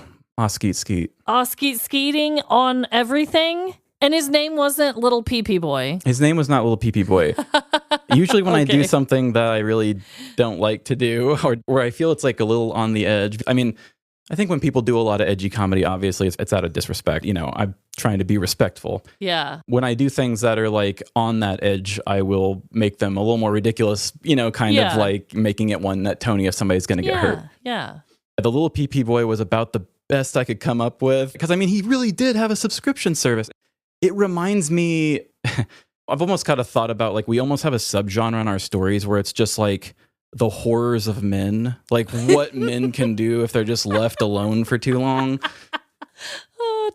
skeet. Skeeting on everything? And his name wasn't Little Pee-Pee Boy. His name was not Little Pee-Pee Boy. Usually when I do something that I really don't like to do, or where I feel it's like a little on the edge. I mean, I think when people do a lot of edgy comedy, obviously it's out of disrespect. You know, I'm trying to be respectful. Yeah. When I do things that are like on that edge, I will make them a little more ridiculous, you know, kind of like making it one that Tony if somebody's going to get hurt. Yeah. The Little Pee-Pee Boy was about the best I could come up with. Because, I mean, he really did have a subscription service. It reminds me, I've almost kind of thought about, like, we almost have a subgenre in our stories where it's just like the horrors of men, like what men can do if they're just left alone for too long.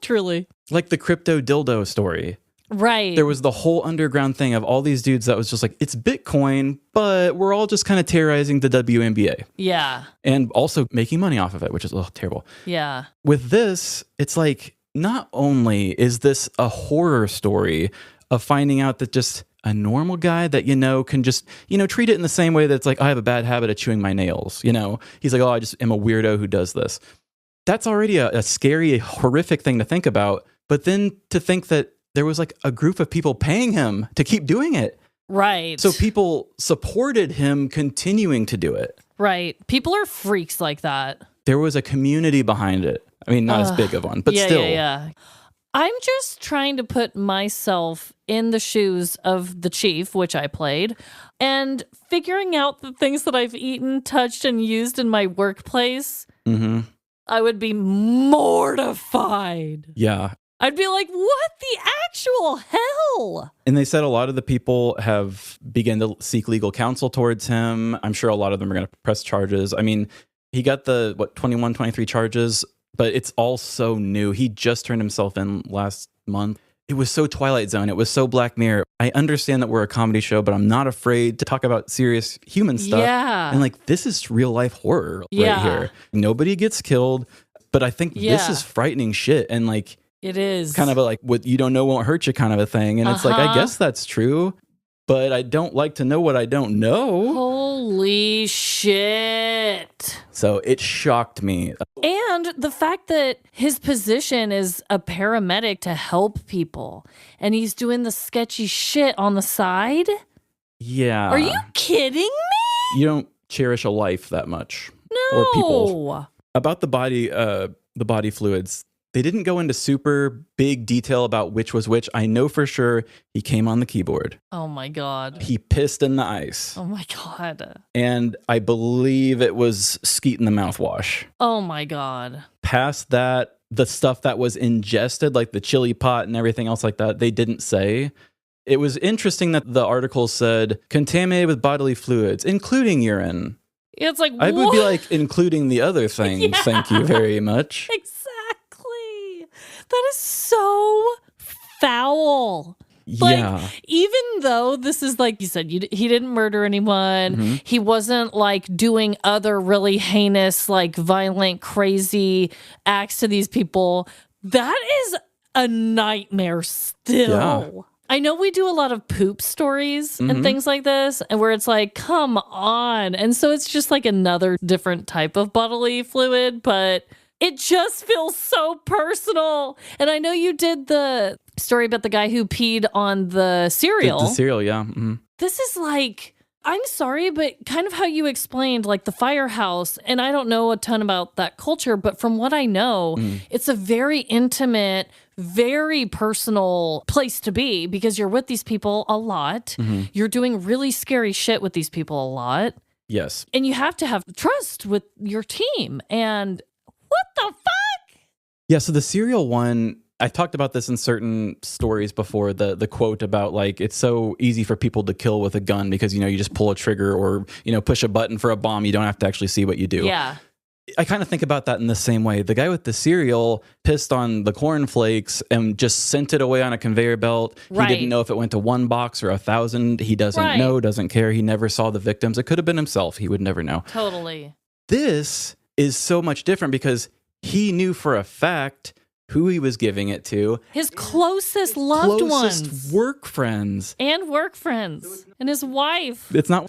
Truly. Like the crypto dildo story. Right. There was the whole underground thing of all these dudes that was just like, it's Bitcoin, but we're all just kind of terrorizing the WNBA. Yeah. And also making money off of it, which is terrible. Yeah. With this, it's like, not only is this a horror story of finding out that just a normal guy that, can just, treat it in the same way that's like, I have a bad habit of chewing my nails. He's like, oh, I just am a weirdo who does this. That's already a scary, horrific thing to think about. But then to think that there was like a group of people paying him to keep doing it. Right. So people supported him continuing to do it. Right. People are freaks like that. There was a community behind it. I mean, not as big of one, but still. Yeah. I'm just trying to put myself in the shoes of the chief, which I played, and figuring out the things that I've eaten, touched, and used in my workplace. Mm-hmm. I would be mortified. Yeah. I'd be like, what the actual hell? And they said a lot of the people have begun to seek legal counsel towards him. I'm sure a lot of them are going to press charges. I mean, he got the, 21, 23 charges, but it's all so new. He just turned himself in last month. It was so Twilight Zone. It was so Black Mirror. I understand that we're a comedy show, but I'm not afraid to talk about serious human stuff. Yeah. And like, this is real life horror right here. Nobody gets killed, but I think this is frightening shit. And like, it is kind of a, like, what you don't know won't hurt you kind of a thing. And it's like, I guess that's true, but I don't like to know what I don't know. Holy shit. So it shocked me. And the fact that his position is a paramedic to help people and he's doing the sketchy shit on the side. Yeah. Are you kidding me? You don't cherish a life that much. No. Or people. About the body fluids. They didn't go into super big detail about which was which. I know for sure he came on the keyboard. Oh my God. He pissed in the ice. Oh my God. And I believe it was skeet in the mouthwash. Oh my God. Past that, the stuff that was ingested, like the chili pot and everything else like that, they didn't say. It was interesting that the article said contaminated with bodily fluids, including urine. It's like, I would be like, including the other things. Yeah. Thank you very much. Exactly. That is so foul. Yeah. Like, even though this is like you said, he didn't murder anyone. Mm-hmm. He wasn't like doing other really heinous, like violent, crazy acts to these people. That is a nightmare still. Yeah. I know we do a lot of poop stories and things like this, and where it's like, come on. And so it's just like another different type of bodily fluid, but it just feels so personal. And I know you did the story about the guy who peed on the cereal. The cereal, yeah. Mm-hmm. This is like, I'm sorry, but kind of how you explained, like the firehouse. And I don't know a ton about that culture, but from what I know, it's a very intimate, very personal place to be because you're with these people a lot. Mm-hmm. You're doing really scary shit with these people a lot. Yes. And you have to have trust with your team. And what the fuck? Yeah, so the cereal one, I talked about this in certain stories before, the quote about like, it's so easy for people to kill with a gun because, you just pull a trigger or, push a button for a bomb. You don't have to actually see what you do. Yeah. I kind of think about that in the same way. The guy with the cereal pissed on the cornflakes and just sent it away on a conveyor belt. Right. He didn't know if it went to 1 box or 1,000. He doesn't know, doesn't care. He never saw the victims. It could have been himself. He would never know. Totally. This is so much different because he knew for a fact who he was giving it to. His closest loved ones. Work friends. And work friends. And his wife. It's not,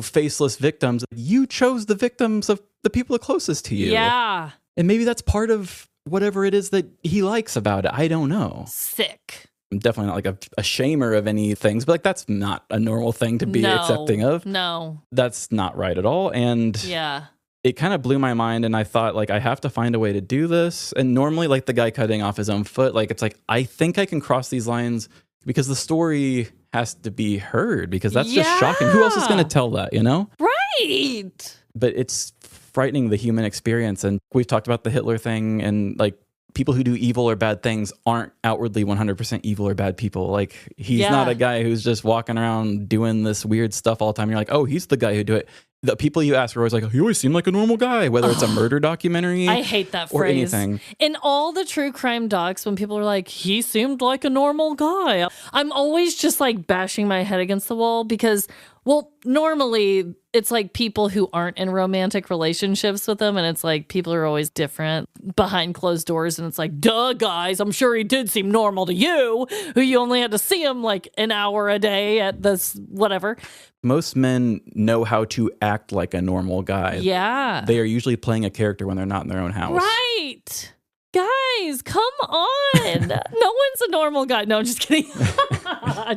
faceless victims. You chose the victims of the people closest to you. Yeah. And maybe that's part of whatever it is that he likes about it. I don't know. Sick. I'm definitely not like a shamer of any things, but like that's not a normal thing to be accepting of. No. That's not right at all. And yeah. It kind of blew my mind, and I thought, like, I have to find a way to do this. And normally, like, the guy cutting off his own foot, like, it's like, I think I can cross these lines because the story has to be heard, because that's just shocking. Who else is going to tell that, Right. But it's frightening, the human experience. And we've talked about the Hitler thing, and, like, people who do evil or bad things aren't outwardly 100% evil or bad people. Like, he's not a guy who's just walking around doing this weird stuff all the time. You're like, oh, he's the guy who do it. The people you ask are always like, oh, he always seemed like a normal guy, whether it's a murder documentary. I hate that or phrase. Anything. In all the true crime docs, when people are like, he seemed like a normal guy, I'm always just like bashing my head against the wall because Well, normally it's like people who aren't in romantic relationships with them, and it's like people are always different behind closed doors, and it's like, duh, guys, I'm sure he did seem normal to you, who you only had to see him like an hour a day at this whatever. Most men know how to act like a normal guy. Yeah. They are usually playing a character when they're not in their own house. Right. Guys, come on. No one's a normal guy. No, I'm just kidding.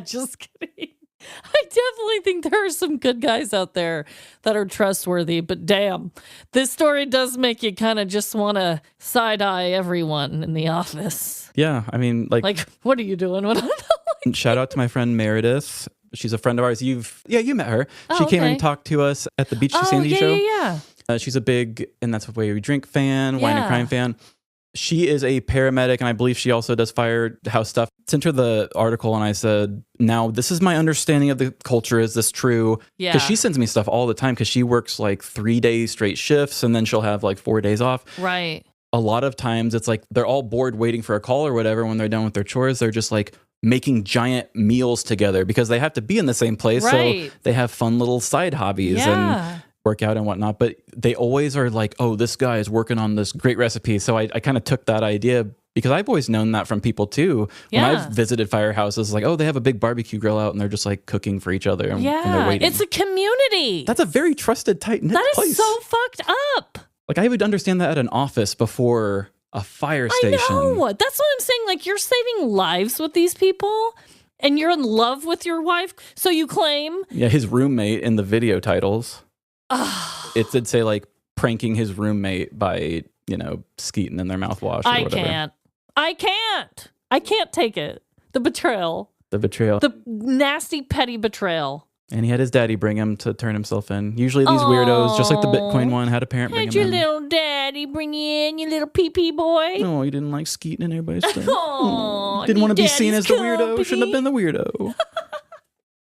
Just kidding. I definitely think there are some good guys out there that are trustworthy, but damn, this story does make you kind of just want to side-eye everyone in the office. Yeah, I mean, like what are you doing? Shout out to my friend Meredith. She's a friend of ours. You met her. She came and talked to us at the Beach to Sandy show. Yeah. She's a big And That's the Way We Drink fan, Wine and Crime fan. She is a paramedic, and I believe she also does firehouse stuff. Sent her the article, and I said, now, this is my understanding of the culture. Is this true? Yeah. Because she sends me stuff all the time, because she works like 3 days straight shifts, and then she'll have like 4 days off. Right. A lot of times, it's like they're all bored waiting for a call or whatever. When they're done with their chores, they're just like making giant meals together because they have to be in the same place. Right. So they have fun little side hobbies and work out and whatnot, but they always are like, oh, this guy is working on this great recipe. So I kind of took that idea because I've always known that from people too. When I've visited firehouses, like, oh, they have a big barbecue grill out and they're just like cooking for each other and they're waiting. It's a community. That's a very trusted, tight-knit place. That is so fucked up. Like, I would understand that at an office before a fire station. I know. That's what I'm saying. Like, you're saving lives with these people and you're in love with your wife. So you claim. Yeah, his roommate in the video titles. It did say like pranking his roommate by, skeeting in their mouthwash or whatever. I can't take it. The betrayal. The nasty, petty betrayal. And he had his daddy bring him to turn himself in. Usually these weirdos, just like the Bitcoin one, had a parent bring him in. Had your little daddy bring you in, you little pee-pee boy? No, he didn't like skeeting in everybody's stuff. Oh, didn't want to be seen as the weirdo. Shouldn't have been the weirdo.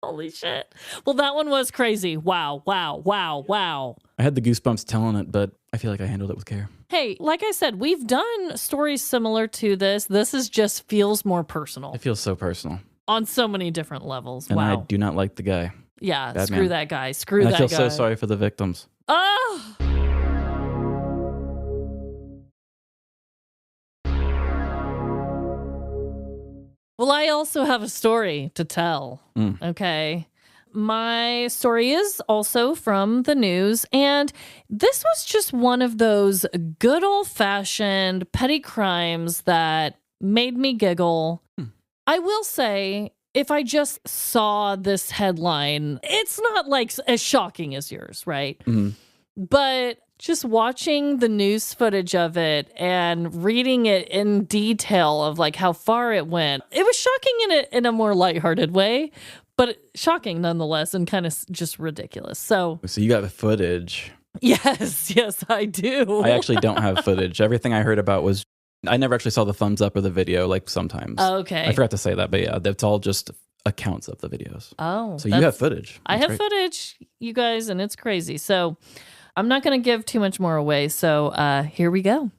Holy shit. Well, that one was crazy. Wow. I had the goosebumps telling it, but I feel like I handled it with care. Hey, like I said, we've done stories similar to this. This is just feels more personal. It feels so personal. On so many different levels. And wow. I do not like the guy. Yeah, Bad screw man. that guy. Screw and that guy. I feel so sorry for the victims. Oh! Well, I also have a story to tell. Okay. My story is also from the news, and this was just one of those good old-fashioned petty crimes that made me giggle. I will say, if I just saw this headline, it's not like as shocking as yours, right? Mm-hmm. But just watching the news footage of it and reading it in detail of like how far it went, it was shocking in a more lighthearted way, but shocking nonetheless and kind of just ridiculous. So you got the footage. Yes, I do. I actually don't have footage. Everything I heard about was, I never actually saw the thumbs up or the video like sometimes. Okay. I forgot to say that, but yeah, that's all just accounts of the videos. Oh. So you have footage. I have footage, you guys, and it's crazy. So I'm not going to give too much more away. So here we go.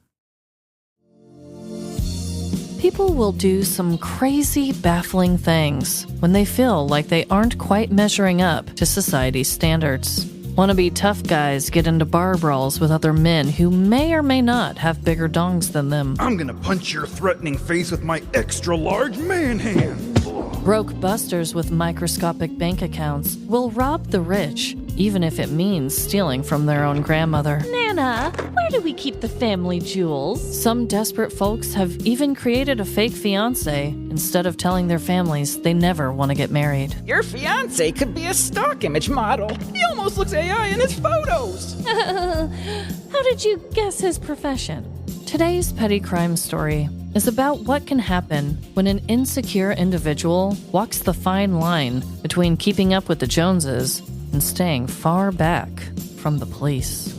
People will do some crazy, baffling things when they feel like they aren't quite measuring up to society's standards. Wannabe tough guys get into bar brawls with other men who may or may not have bigger dongs than them. I'm gonna punch your threatening face with my extra-large man hand. Broke busters with microscopic bank accounts will rob the rich, even if it means stealing from their own grandmother. Nana, where do we keep the family jewels? Some desperate folks have even created a fake fiancé instead of telling their families they never want to get married. Your fiancé could be a stock image model. He almost looks AI in his photos. How did you guess his profession? Today's petty crime story is about what can happen when an insecure individual walks the fine line between keeping up with the Joneses and staying far back from the police.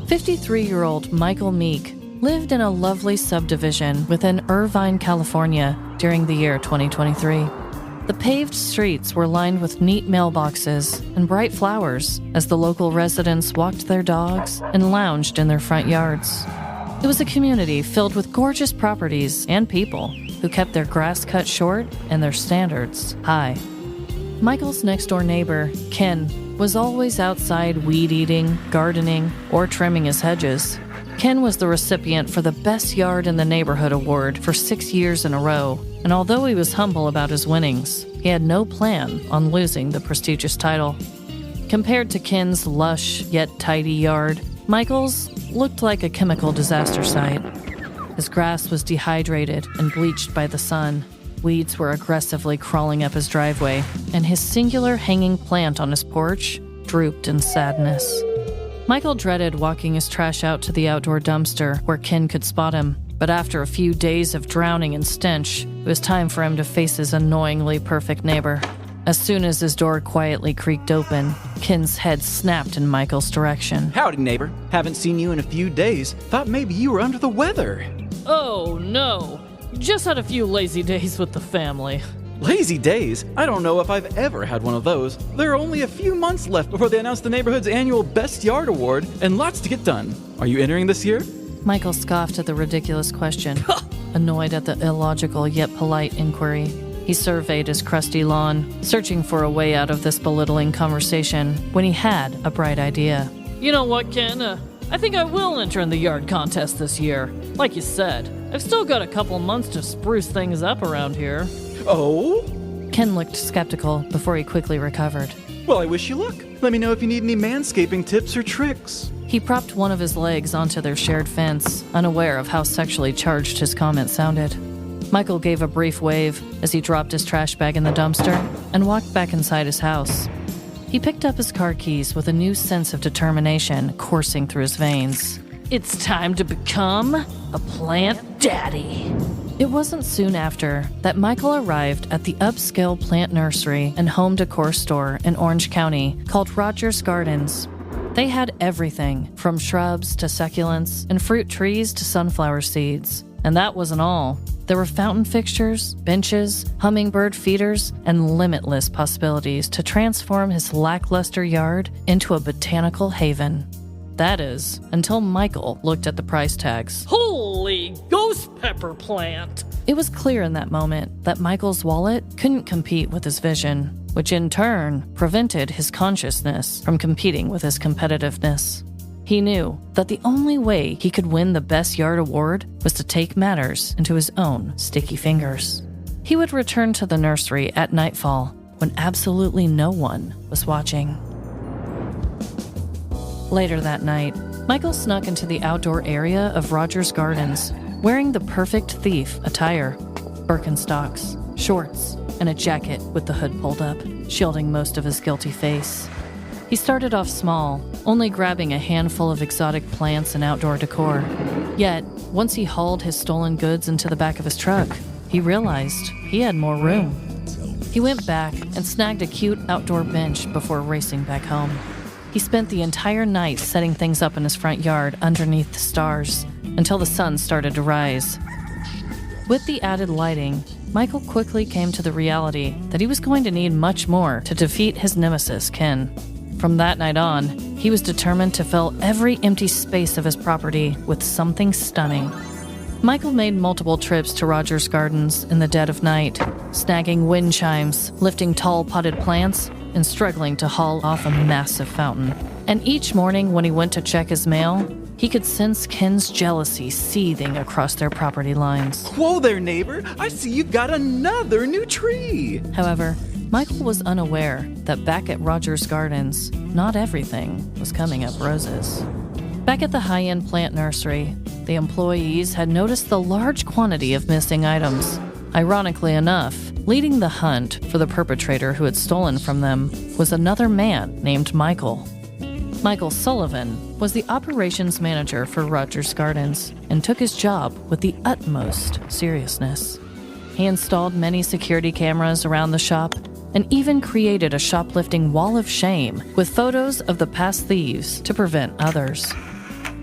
53-year-old Michael Meek lived in a lovely subdivision within Irvine, California during the year 2023. The paved streets were lined with neat mailboxes and bright flowers as the local residents walked their dogs and lounged in their front yards. It was a community filled with gorgeous properties and people who kept their grass cut short and their standards high. Michael's next-door neighbor, Ken, was always outside weed-eating, gardening, or trimming his hedges. Ken was the recipient for the Best Yard in the Neighborhood award for 6 years in a row, and although he was humble about his winnings, he had no plan on losing the prestigious title. Compared to Ken's lush yet tidy yard, Michael's looked like a chemical disaster site. His grass was dehydrated and bleached by the sun. Weeds were aggressively crawling up his driveway, and his singular hanging plant on his porch drooped in sadness. Michael dreaded walking his trash out to the outdoor dumpster where Ken could spot him, but after a few days of drowning in stench, it was time for him to face his annoyingly perfect neighbor. As soon as his door quietly creaked open, Ken's head snapped in Michael's direction. Howdy, neighbor. Haven't seen you in a few days. Thought maybe you were under the weather. Oh, no. Just had a few lazy days with the family. Lazy days? I don't know if I've ever had one of those. There are only a few months left before they announce the neighborhood's annual Best Yard Award, and lots to get done. Are you entering this year? Michael scoffed at the ridiculous question, annoyed at the illogical yet polite inquiry. He surveyed his crusty lawn, searching for a way out of this belittling conversation, when he had a bright idea. You know what, Ken? I think I will enter in the yard contest this year. Like you said, I've still got a couple months to spruce things up around here. Oh? Ken looked skeptical before he quickly recovered. Well, I wish you luck. Let me know if you need any manscaping tips or tricks. He propped one of his legs onto their shared fence, unaware of how sexually charged his comment sounded. Michael gave a brief wave as he dropped his trash bag in the dumpster and walked back inside his house. He picked up his car keys with a new sense of determination coursing through his veins. It's time to become a plant daddy. It wasn't soon after that Michael arrived at the upscale plant nursery and home decor store in Orange County called Rogers Gardens. They had everything from shrubs to succulents and fruit trees to sunflower seeds. And that wasn't all. There were fountain fixtures, benches, hummingbird feeders, and limitless possibilities to transform his lackluster yard into a botanical haven. That is, until Michael looked at the price tags. Holy ghost pepper plant! It was clear in that moment that Michael's wallet couldn't compete with his vision, which in turn prevented his consciousness from competing with his competitiveness. He knew that the only way he could win the Best Yard Award was to take matters into his own sticky fingers. He would return to the nursery at nightfall when absolutely no one was watching. Later that night, Michael snuck into the outdoor area of Rogers Gardens, wearing the perfect thief attire: Birkenstocks, shorts, and a jacket with the hood pulled up, shielding most of his guilty face. He started off small, only grabbing a handful of exotic plants and outdoor decor. Yet, once he hauled his stolen goods into the back of his truck, he realized he had more room. He went back and snagged a cute outdoor bench before racing back home. He spent the entire night setting things up in his front yard underneath the stars until the sun started to rise. With the added lighting, Michael quickly came to the reality that he was going to need much more to defeat his nemesis, Ken. From that night on, he was determined to fill every empty space of his property with something stunning. Michael made multiple trips to Rogers Gardens in the dead of night, snagging wind chimes, lifting tall potted plants, and struggling to haul off a massive fountain. And each morning when he went to check his mail, he could sense Ken's jealousy seething across their property lines. Whoa there, neighbor! I see you've got another new tree! However, Michael was unaware that back at Rogers Gardens, not everything was coming up roses. Back at the high-end plant nursery, the employees had noticed the large quantity of missing items. Ironically enough, leading the hunt for the perpetrator who had stolen from them was another man named Michael. Michael Sullivan was the operations manager for Rogers Gardens and took his job with the utmost seriousness. He installed many security cameras around the shop and even created a shoplifting wall of shame with photos of the past thieves to prevent others.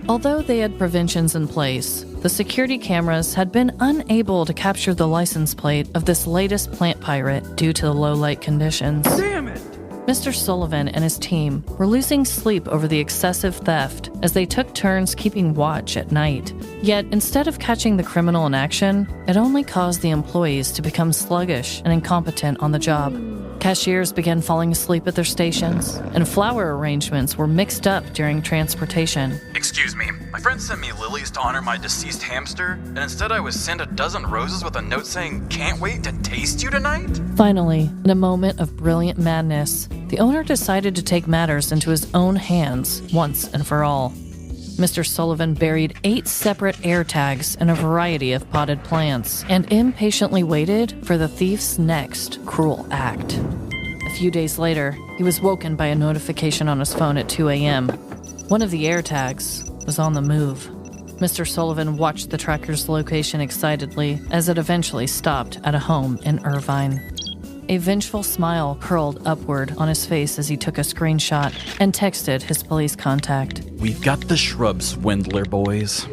Although they had preventions in place, the security cameras had been unable to capture the license plate of this latest plant pirate due to the low light conditions. Damn it! Mr. Sullivan and his team were losing sleep over the excessive theft as they took turns keeping watch at night. Yet, instead of catching the criminal in action, it only caused the employees to become sluggish and incompetent on the job. Cashiers began falling asleep at their stations, and flower arrangements were mixed up during transportation. Excuse me, my friend sent me lilies to honor my deceased hamster, and instead I was sent a dozen roses with a note saying, "Can't wait to taste you tonight?" Finally, in a moment of brilliant madness, the owner decided to take matters into his own hands once and for all. Mr. Sullivan buried 8 separate air tags in a variety of potted plants and impatiently waited for the thief's next cruel act. A few days later, he was woken by a notification on his phone at 2 a.m. One of the air tags was on the move. Mr. Sullivan watched the tracker's location excitedly as it eventually stopped at a home in Irvine. A vengeful smile curled upward on his face as he took a screenshot and texted his police contact. We've got the shrub swindler, boys.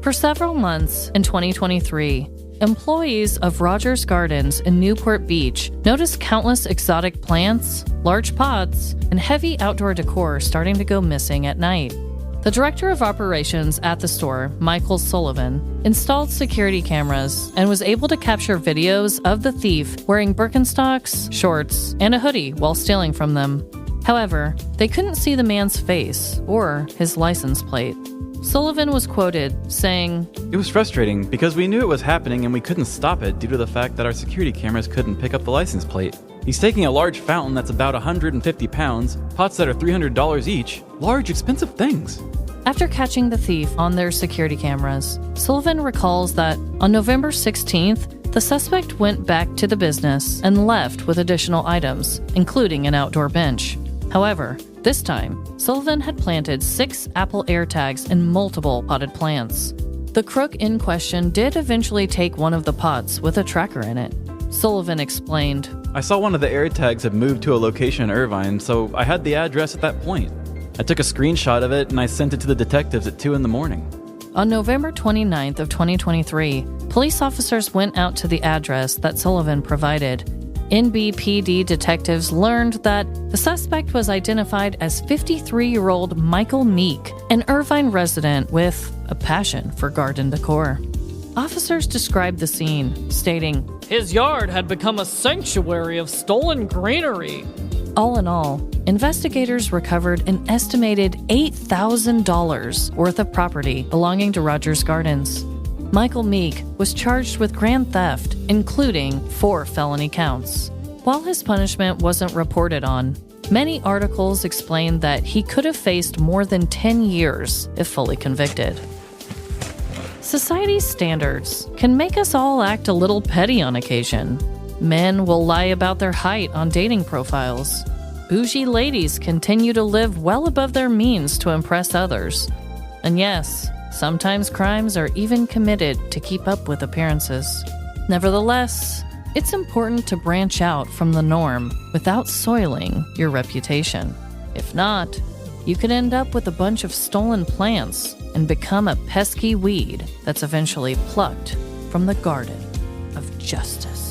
For several months in 2023, employees of Rogers Gardens in Newport Beach noticed countless exotic plants, large pots, and heavy outdoor decor starting to go missing at night. The director of operations at the store, Michael Sullivan, installed security cameras and was able to capture videos of the thief wearing Birkenstocks, shorts, and a hoodie while stealing from them. However, they couldn't see the man's face or his license plate. Sullivan was quoted saying, "It was frustrating because we knew it was happening and we couldn't stop it due to the fact that our security cameras couldn't pick up the license plate. He's taking a large fountain that's about 150 pounds, pots that are $300 each, large expensive things." After catching the thief on their security cameras, Sullivan recalls that on November 16th, the suspect went back to the business and left with additional items, including an outdoor bench. However, this time, Sullivan had planted 6 apple air tags in multiple potted plants. The crook in question did eventually take one of the pots with a tracker in it. Sullivan explained, "I saw one of the air tags had moved to a location in Irvine, so I had the address at that point. I took a screenshot of it and I sent it to the detectives at 2 a.m. On November 29th of 2023, police officers went out to the address that Sullivan provided. NBPD detectives learned that the suspect was identified as 53-year-old Michael Meek, an Irvine resident with a passion for garden decor. Officers described the scene, stating, "His yard had become a sanctuary of stolen greenery." All in all, investigators recovered an estimated $8,000 worth of property belonging to Rogers Gardens. Michael Meek was charged with grand theft, including 4 felony counts. While his punishment wasn't reported on, many articles explained that he could have faced more than 10 years if fully convicted. Society's standards can make us all act a little petty on occasion. Men will lie about their height on dating profiles. Bougie ladies continue to live well above their means to impress others. And yes, sometimes crimes are even committed to keep up with appearances. Nevertheless, it's important to branch out from the norm without soiling your reputation. If not, you could end up with a bunch of stolen plants and become a pesky weed that's eventually plucked from the garden of justice.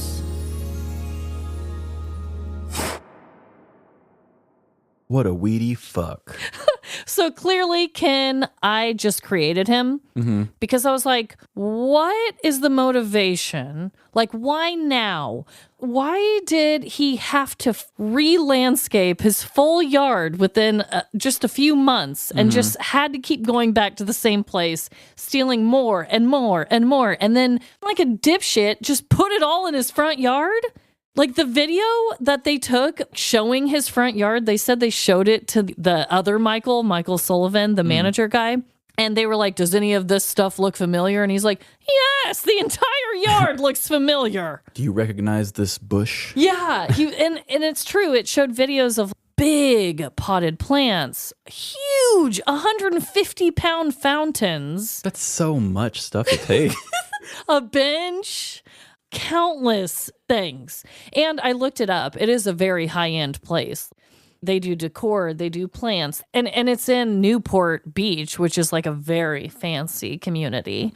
What a weedy fuck. So clearly, Ken, I just created him because I was like, what is the motivation? Like, why now? Why did he have to re-landscape his full yard within just a few months and just had to keep going back to the same place, stealing more and more and more, and then like a dipshit just put it all in his front yard? Like the video that they took showing his front yard, they said they showed it to the other Michael Sullivan, the manager guy. And they were like, does any of this stuff look familiar? And he's like, yes, the entire yard looks familiar. Do you recognize this bush? Yeah. And it's true. It showed videos of big potted plants, huge 150-pound fountains. That's so much stuff to take. A bench. Countless things. And I looked it up. It is a very high-end place. They do decor, they do plants, and it's in Newport Beach, which is like a very fancy community.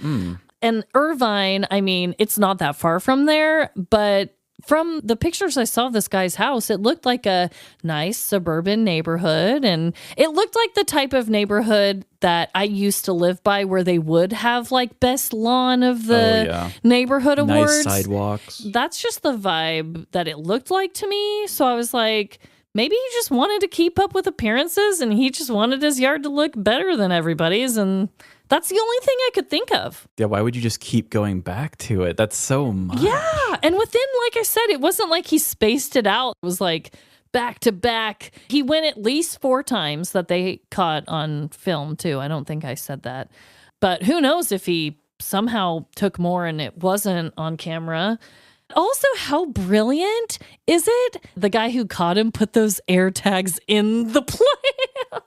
And Irvine, I mean, it's not that far from there, but from the pictures I saw of this guy's house, it looked like a nice suburban neighborhood. And it looked like the type of neighborhood that I used to live by where they would have like best lawn of the neighborhood awards. Nice sidewalks. That's just the vibe that it looked like to me. So I was like, maybe he just wanted to keep up with appearances and he just wanted his yard to look better than everybody's. And that's the only thing I could think of. Yeah, why would you just keep going back to it? That's so much. Yeah, and within, like I said, it wasn't like he spaced it out. It was like back to back. He went at least 4 times that they caught on film, too. I don't think I said that. But who knows if he somehow took more and it wasn't on camera. Also, how brilliant is it? The guy who caught him put those air tags in the plane.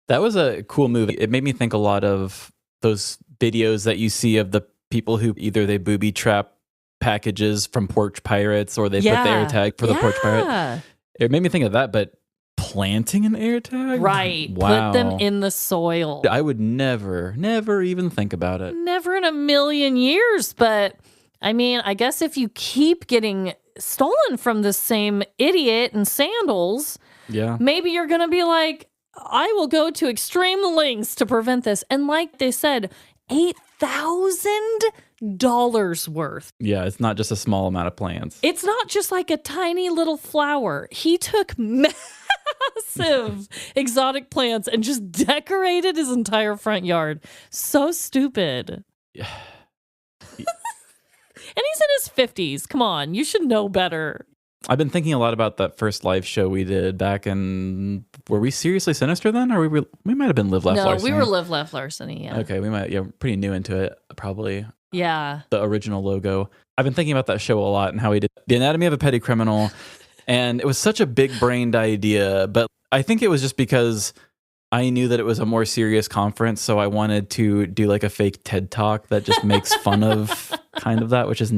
That was a cool movie. It made me think a lot of those videos that you see of the people who either they booby trap packages from porch pirates or they put the air tag for the porch pirate. It made me think of that, but planting an air tag? Right. Wow. Put them in the soil. I would never even think about it. Never in a million years. But I mean, I guess if you keep getting stolen from the same idiot in sandals, maybe you're going to be like, I will go to extreme lengths to prevent this. And like they said, $8,000 worth. Yeah, it's not just a small amount of plants. It's not just like a tiny little flower. He took massive exotic plants and just decorated his entire front yard. So stupid. Yeah. And he's in his 50s. Come on, you should know better. I've been thinking a lot about that first live show we did back in. Were we Seriously Sinister then, or we might have been Live Laugh Larceny? No, we were Live Laugh Larceny. Yeah. Okay, we might. Yeah, pretty new into it, probably. Yeah. The original logo. I've been thinking about that show a lot and how he did The Anatomy of a Petty Criminal, and it was such a big-brained idea. But I think it was just because I knew that it was a more serious conference, so I wanted to do like a fake TED Talk that just makes fun of kind of that, which is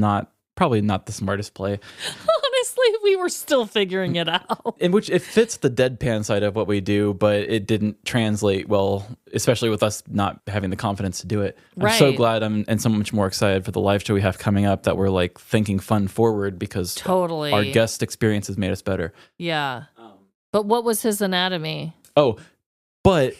probably not the smartest play. Honestly, we were still figuring it out. In which it fits the deadpan side of what we do, but it didn't translate well, especially with us not having the confidence to do it. I'm so glad and so much more excited for the live show we have coming up that we're like thinking fun forward because our guest experiences made us better. Yeah. But what was his anatomy? Oh, but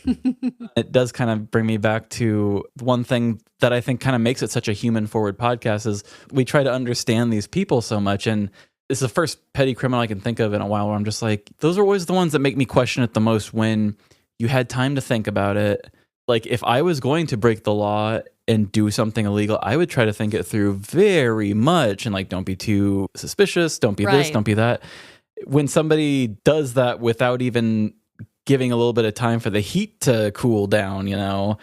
it does kind of bring me back to one thing that I think kind of makes it such a human forward podcast is we try to understand these people so much. And it's the first petty criminal I can think of in a while where I'm just like, those are always the ones that make me question it the most when you had time to think about it. Like if I was going to break the law and do something illegal, I would try to think it through very much and like, don't be too suspicious. Don't be this, don't be that. When somebody does that without even giving a little bit of time for the heat to cool down, you know?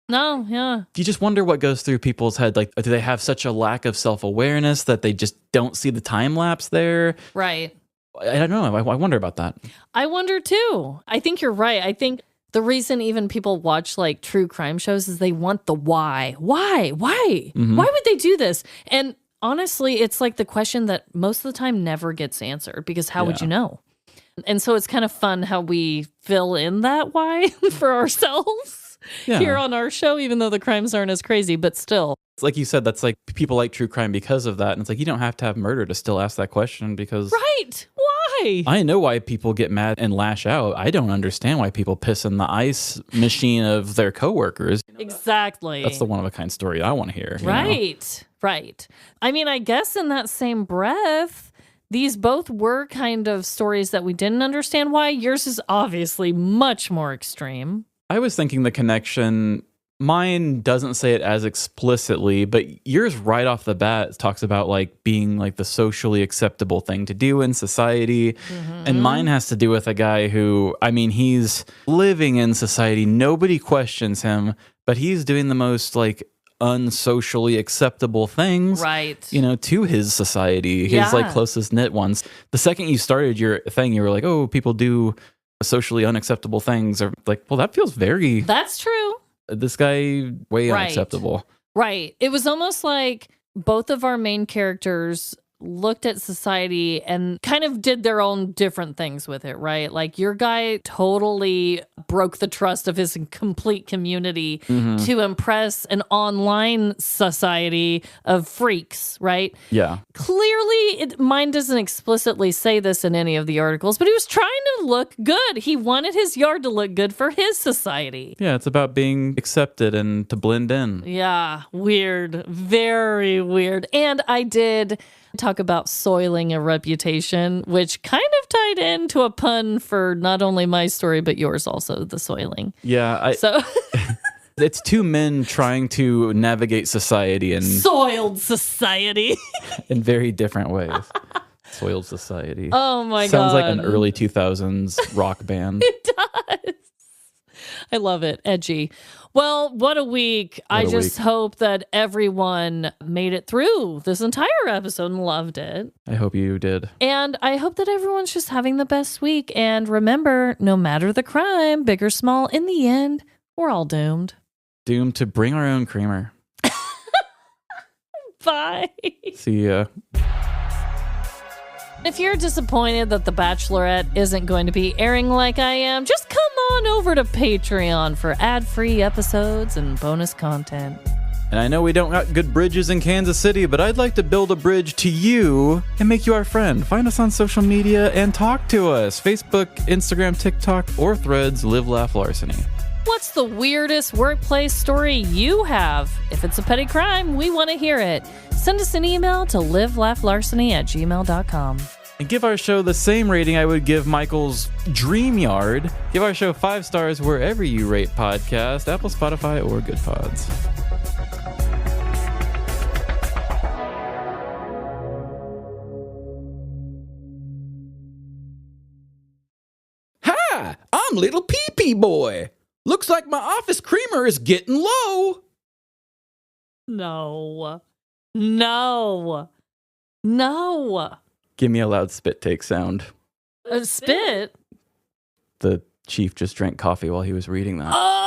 No, yeah. You just wonder what goes through people's head. Like, do they have such a lack of self-awareness that they just don't see the time lapse there? Right. I don't know. I wonder about that. I wonder too. I think you're right. I think the reason even people watch like true crime shows is they want the why. Why? Mm-hmm. Why would they do this? And honestly, it's like the question that most of the time never gets answered because how would you know? And so it's kind of fun how we fill in that why for ourselves here on our show, even though the crimes aren't as crazy, but still. It's like you said, that's like people like true crime because of that. And it's like, you don't have to have murder to still ask that question because... Right. Why? I know why people get mad and lash out. I don't understand why people piss in the ice machine of their coworkers. Exactly. That's the one-of-a-kind story I want to hear. Right. Right. I mean, I guess in that same breath... These both were kind of stories that we didn't understand why. Yours is obviously much more extreme. I was thinking the connection, mine doesn't say it as explicitly, but yours right off the bat talks about like being like the socially acceptable thing to do in society. Mm-hmm. And mine has to do with a guy who, I mean, he's living in society. Nobody questions him, but he's doing the most like unsocially acceptable things, right? You know, to his society, his like closest knit ones. The second you started your thing, you were like, "Oh, people do socially unacceptable things," or like, "Well, that feels very." That's true. This guy way unacceptable. Right. It was almost like both of our main characters looked at society and kind of did their own different things with it, right? Like your guy totally broke the trust of his complete community to impress an online society of freaks, right? Yeah. Clearly, mine doesn't explicitly say this in any of the articles, but he was trying to look good. He wanted his yard to look good for his society. Yeah, it's about being accepted and to blend in. Yeah, weird. Very weird. And I did talk about soiling a reputation, which kind of tied into a pun for not only my story, but yours also, the soiling. Yeah. So it's two men trying to navigate society and soiled society in very different ways. Soiled society. Oh my God. Sounds like an early 2000s rock band. It does. I love it. Edgy. Well, what a week. I just hope that everyone made it through this entire episode and loved it. I hope you did. And I hope that everyone's just having the best week. And remember, no matter the crime, big or small, in the end, we're all doomed. Doomed to bring our own creamer. Bye. See ya. If you're disappointed that The Bachelorette isn't going to be airing like I am, just come on over to Patreon for ad-free episodes and bonus content. And I know we don't got good bridges in Kansas City, but I'd like to build a bridge to you and make you our friend. Find us on social media and talk to us. Facebook, Instagram, TikTok, or Threads, Live, Laugh, Larceny. What's the weirdest workplace story you have? If it's a petty crime, we want to hear it. Send us an email to livelaughlarceny@gmail.com. And give our show the same rating I would give Michael's Dream Yard. Give our show 5 stars wherever you rate podcasts, Apple, Spotify, or Good Pods. Hi, I'm Little Pee-Pee Boy. Looks like my office creamer is getting low. No. No. No. Give me a loud spit take sound. Spit? The chief just drank coffee while he was reading that. Oh!